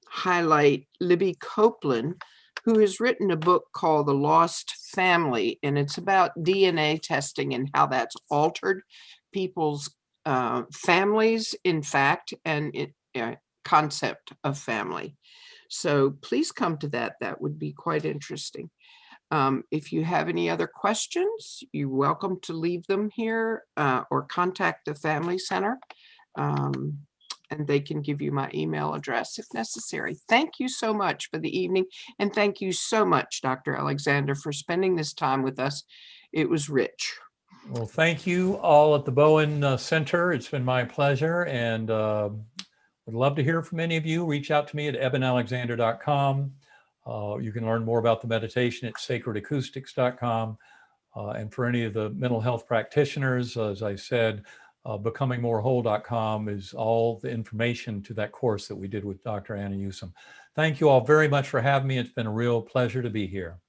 Speaker 8: highlight Libby Copeland, who has written a book called The Lost Family, and it's about DNA testing and how that's altered people's families, in fact, and concept of family. So please come to that. That would be quite interesting. If you have any other questions, you're welcome to leave them here or contact the Family Center. And they can give you my email address if necessary. Thank you so much for the evening. And thank you so much, Dr. Alexander, for spending this time with us. It was rich.
Speaker 1: Well, thank you all at the Bowen Center. It's been my pleasure, and would love to hear from any of you. Reach out to me at ebenalexander.com. You can learn more about the meditation at sacredacoustics.com. And for any of the mental health practitioners, as I said, becomingmorewhole.com is all the information to that course that we did with Dr. Anna Newsom. Thank you all very much for having me. It's been a real pleasure to be here.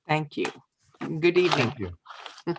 Speaker 8: Thank you. Good evening.
Speaker 1: Thank you.